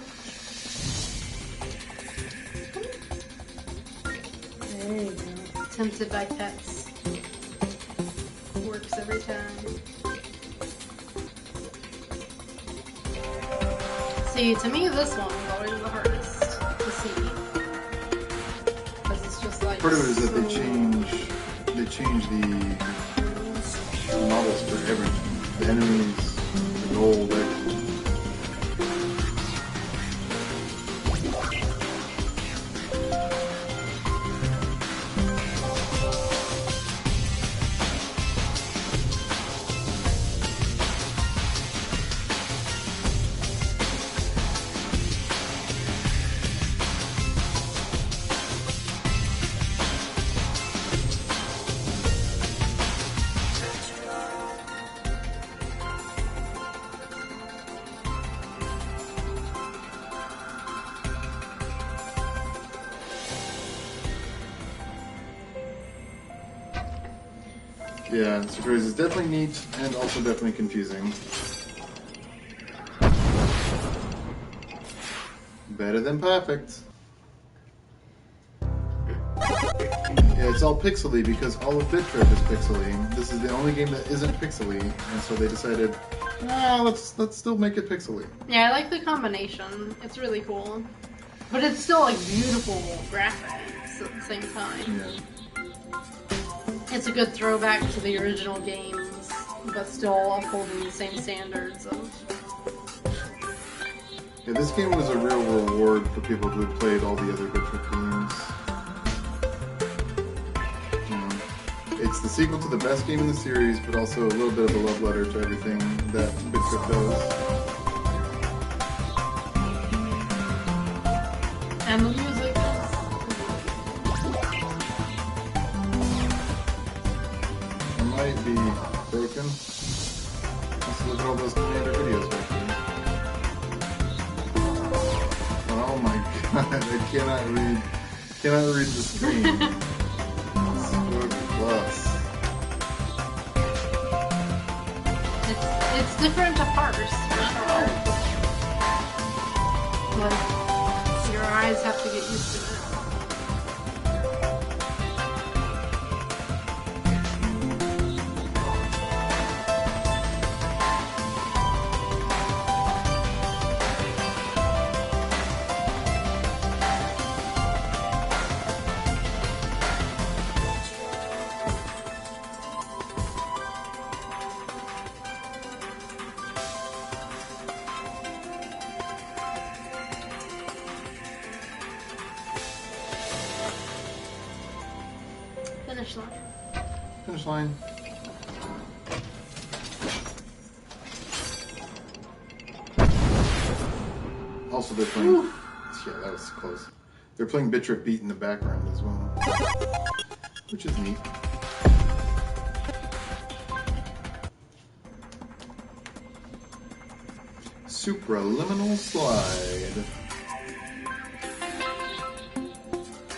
much. There you go. Tempted by pets. Works every time. See, to me, this one was always the hardest to see. Because it's just like. Part of it is that so- they change the models for everything. The enemies, the gold, everything. Yeah, Surprise is definitely neat and also definitely confusing. Better than perfect. Yeah, it's all pixely because all of BIT.TRIP is pixely. This is the only game that isn't pixely, and so they decided, ah, let's still make it pixely. Yeah, I like the combination. It's really cool. But it's still like beautiful graphics at the same time. Yeah. It's a good throwback to the original games, but still upholding the same standards of... Yeah, this game was a real reward for people who had played all the other BIT.TRIP games. It's the sequel to the best game in the series, but also a little bit of a love letter to everything that BIT.TRIP does. And the music is... It might be broken. Let's look at all those Commander videos back there. Oh my god, I cannot read the screen. Plus. It's different to parse, for sure. But your eyes have to get used to it. Finish line. Finish line. Also, they're playing. Ooh. Yeah, that was close. They're playing BIT.TRIP Beat in the background as well, which is neat. Supraliminal slide.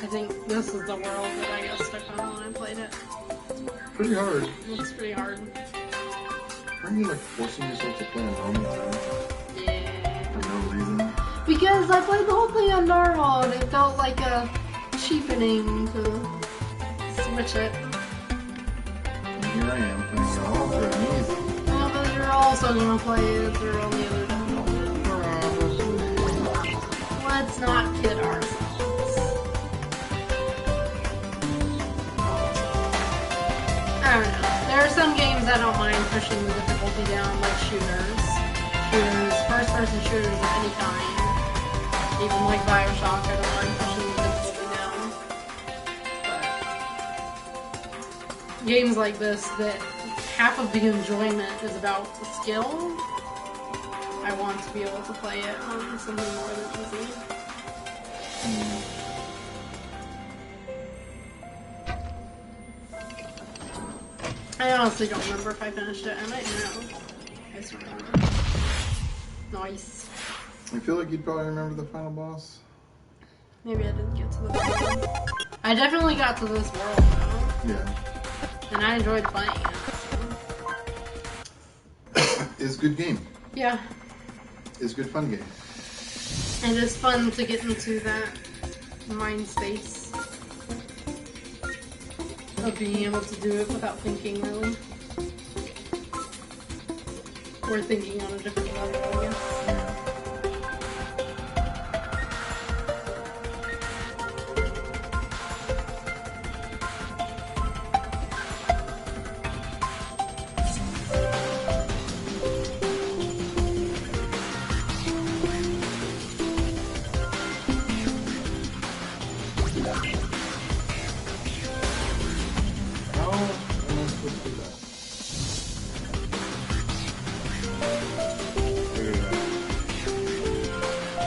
I think this is the world that I got stuck on when I played it. Pretty hard. It's pretty hard. Aren't you like forcing yourself to play on normal time Yeah. for no reason? Because I played the whole thing on normal and it felt like a cheapening to switch it. And here I am playing it all for an easy. Well, but you're also gonna play it through on the other difficulty. Let's not kid ourselves. I don't know. There are some games I don't mind pushing the difficulty down, like shooters. First-person shooters of any kind. Even like Bioshock, I don't mind pushing the difficulty down. But games like this, that half of the enjoyment is about the skill, I want to be able to play it on something more than easy. I honestly don't remember if I finished it. I might know. I just don't remember. Nice. I feel like you'd probably remember the final boss. Maybe I didn't get to the world. I definitely got to this world though. Yeah. And I enjoyed playing it. So. It's a good game. Yeah. It's a good fun game. And it's fun to get into that mind space of being able to do it without thinking, really. Or thinking on a different level, I guess.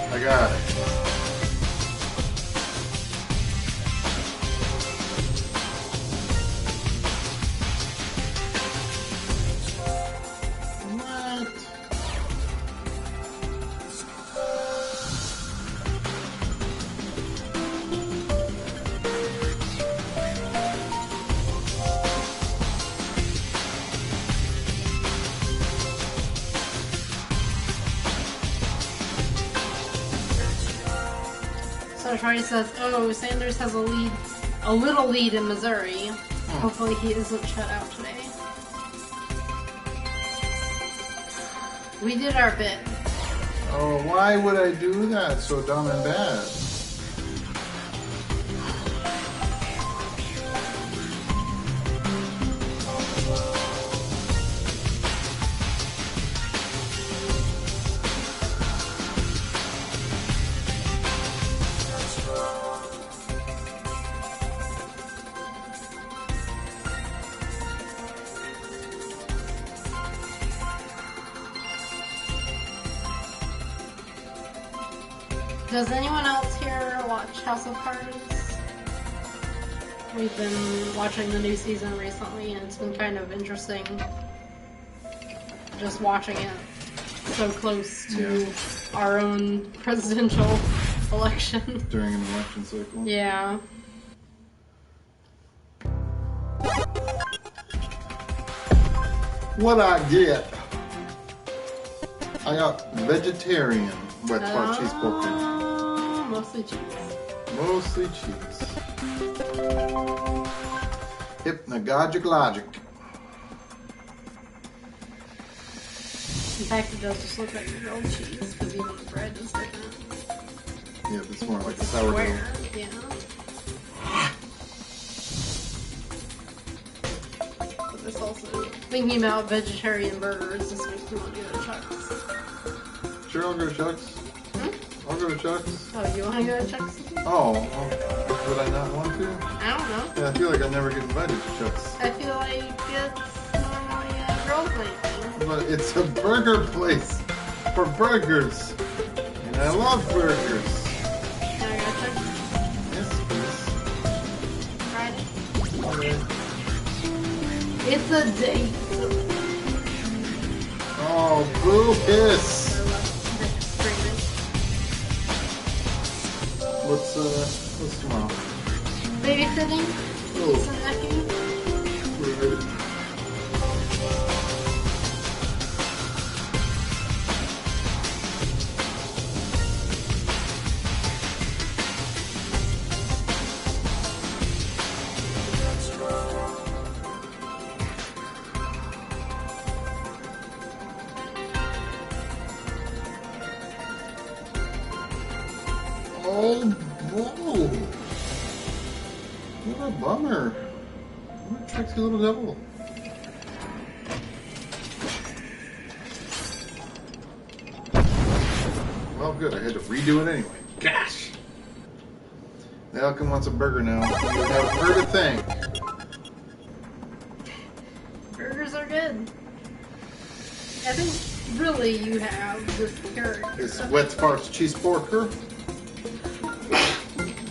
I got it. What? Troy says, "Oh, Sanders has a little lead in Missouri. Hopefully, he isn't shut out today." We did our bit. Oh, why would I do that? So dumb and bad. Does anyone else here watch House of Cards? We've been watching the new season recently, and it's been kind of interesting just watching it so close to our own presidential election. During an election cycle. Yeah. What I get? I got vegetarian wet part cheese poker. Mostly cheese. Mostly cheese. Hypnagogic logic. In fact, it does just look like grilled cheese because even the bread is different. Yeah, it's more like a sourdough. Square, yeah. But this also, thinking about vegetarian burgers, this makes me want to go to Chuck's. Sure, I'll go to Chuck's. I'll go to Chuck's. Oh, you want to go to Chuck's? Oh, would I not want to? I don't know. Yeah, I feel like I never get invited to Chuck's. I feel like it's normally a girl thing. But it's a burger place for burgers. And I love burgers. Can I go to Chuck's? Yes, Friday? please. Okay. It's a date. Oh, boo kiss. What's tomorrow? Babysitting? Oh. Niece and nephew? Right. Oh, whoa. What a bummer. What a tricksy little devil. Well, good. I had to redo it anyway. Gosh. The Elkin wants a burger now. You have heard a thing. Burgers are good. I think really you have this character. It's wet sparks cheese porker.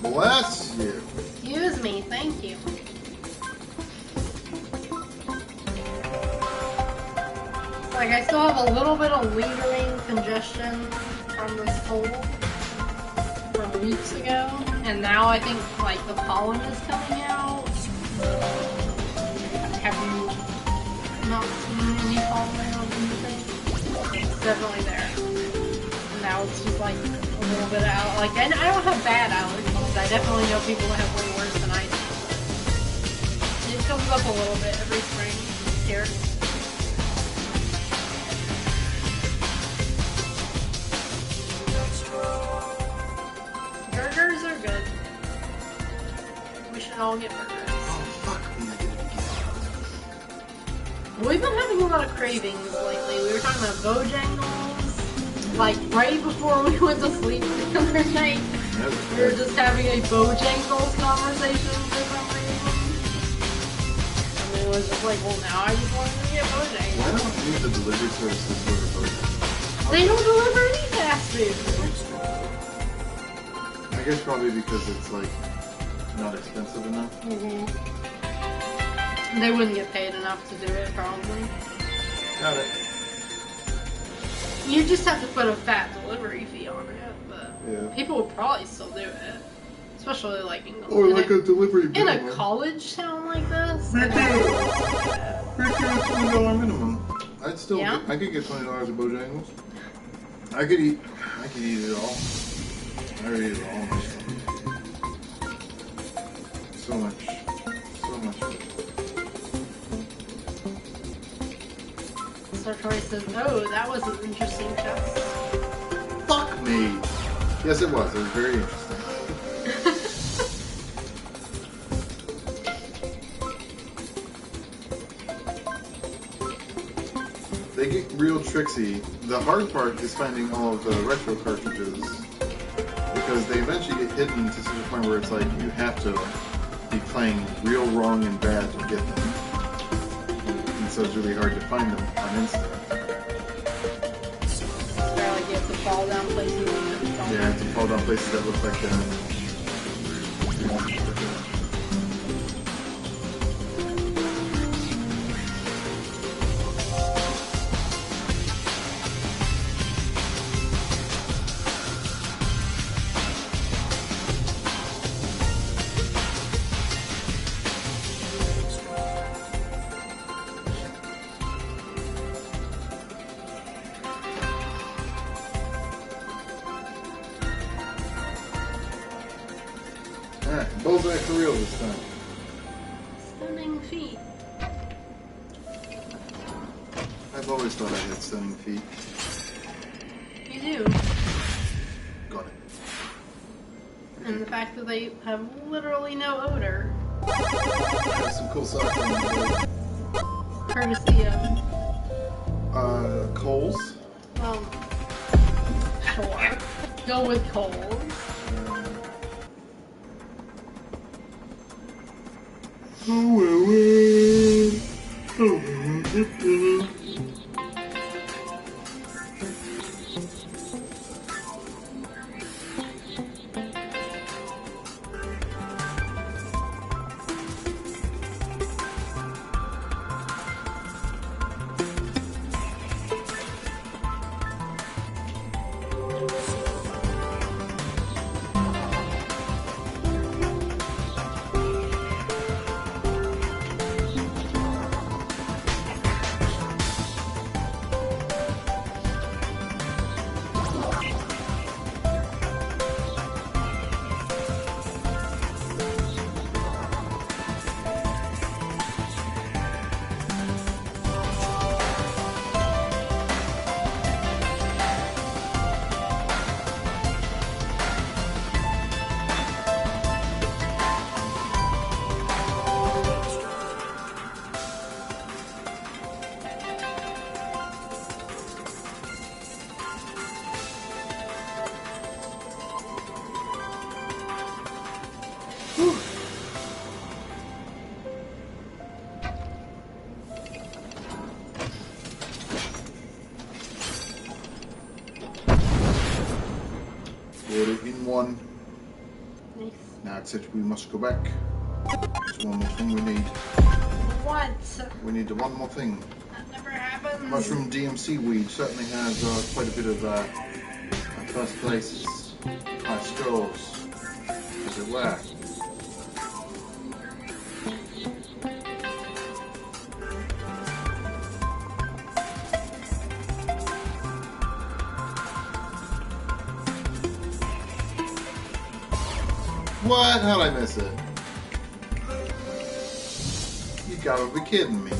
Bless you. Excuse me, thank you. Like, I still have a little bit of lingering congestion from this cold from weeks ago, and now I think, like, the pollen is coming out. Have you not seen any pollen on anything? It's definitely there. And now it's just, like, a little bit out. Like, I don't have bad allergies. I definitely know people that have way worse than I do. It comes up a little bit every spring here. Burgers are good. We should all get burgers. Oh, fuck me. I did it again. We've been having a lot of cravings lately. We were talking about Bojangles, like right before we went to sleep the other night. We were just having a Bojangles conversation for some reason. And it was just like, well, now I just wanted to get Bojangles. Why don't we use the delivery services for the burger? They don't deliver any fast food. I guess probably because it's like not expensive enough. Mm-hmm. They wouldn't get paid enough to do it, probably. Got it. You just have to put a fat delivery fee on it, but Yeah. people would probably still do it. Especially like in, Or like a delivery in a minimum. college town like this. Me too. $20 minimum. I'd still Yeah? I could get $20 at Bojangles. I could eat it all. I would eat it all myself. laboratory says, oh, that was an interesting test. Fuck me. Yes, it was. It was very interesting. They get real tricksy. The hard part is finding all of the retro cartridges because they eventually get hidden to such a point where it's like you have to be playing real wrong and bad to get them. And so it's really hard to find them on instant. Where like you have to fall down places and then fall Yeah, to fall down places that look like that. Alright, bullseye for real this time. Stunning feet. I've always thought I had stunning feet. You do. Got it. And the fact that they have literally no odor. I have some cool socks on the Courtesy of, Coles. Sure. Go with Kohl's. Put it in one. Nice. Now except we must go back. There's one more thing we need. What? We need the one more thing. That never happens. Mushroom DMC weed certainly has quite a bit of first place high scores, as it were. What? How'd I miss it? You gotta be kidding me.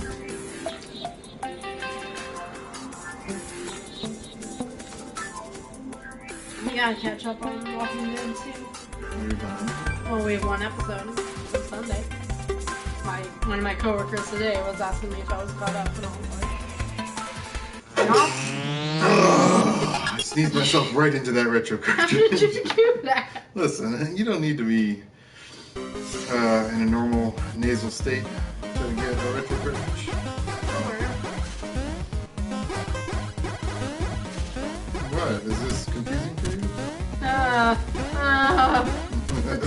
We gotta catch up on Walking Dead too. Are you done? Well, we have one episode on Sunday. One of my coworkers today was asking me if I was caught up, and I was like, "No." I sneezed myself right into that retro How cartridge. did you do that? Listen, you don't need to be in a normal nasal state to get a retro cartridge. What? Is this confusing for you?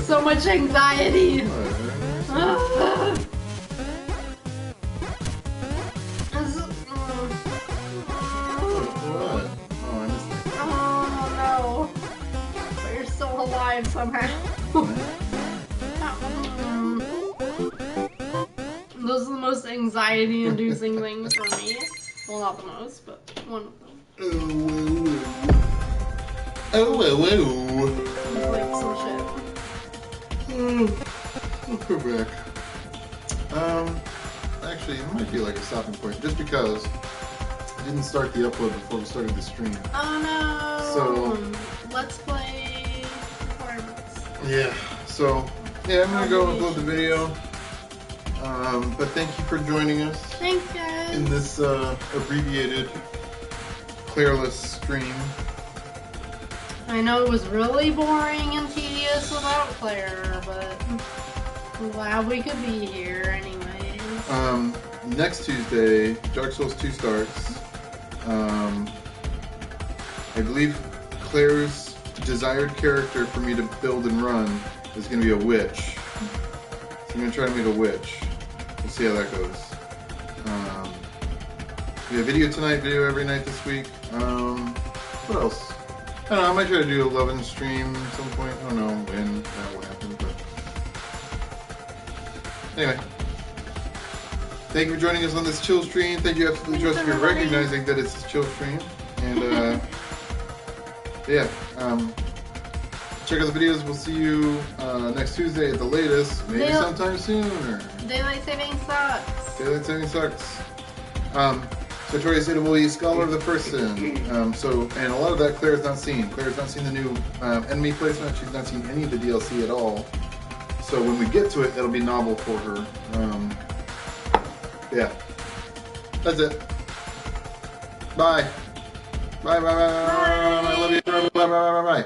So much anxiety. What? What? Oh, I missed it. Oh no. But you're still alive somehow. Those are the most anxiety-inducing things for me. Well, not the most, but one of them. Oh. It's like some shit. We're back. Actually, it might be like a stopping point, just because didn't start the upload before we started the stream. Oh no! So let's play requirements. Yeah. So yeah, I'm gonna go upload the video. But thank you for joining us. Thanks, guys. In this abbreviated, Clareless stream. I know it was really boring and tedious without Claire, but I'm glad we could be here anyways. Next Tuesday, Dark Souls 2 starts. I believe Claire's desired character for me to build and run is going to be a witch. So I'm going to try to make a witch. We'll see how that goes. We have video tonight, video every night this week. What else? I don't know, I might try to do a 11 stream at some point. I don't know when that will happen, but anyway. Thank you for joining us on this chill stream. Thank you, Absolutely Trust, for recognizing that it's a chill stream. And yeah, check out the videos. We'll see you next Tuesday at the latest. Maybe sometime sooner. Daylight saving sucks. Daylight saving sucks. Sartorius Italy, Scholar of the First Sin. And a lot of that Claire's not seen. Claire's not seen the new enemy placement. She's not seen any of the DLC at all. So when we get to it, it'll be novel for her. Yeah. That's it. Bye. Bye, bye, bye, bye. I love you. Bye, bye, bye, bye, bye.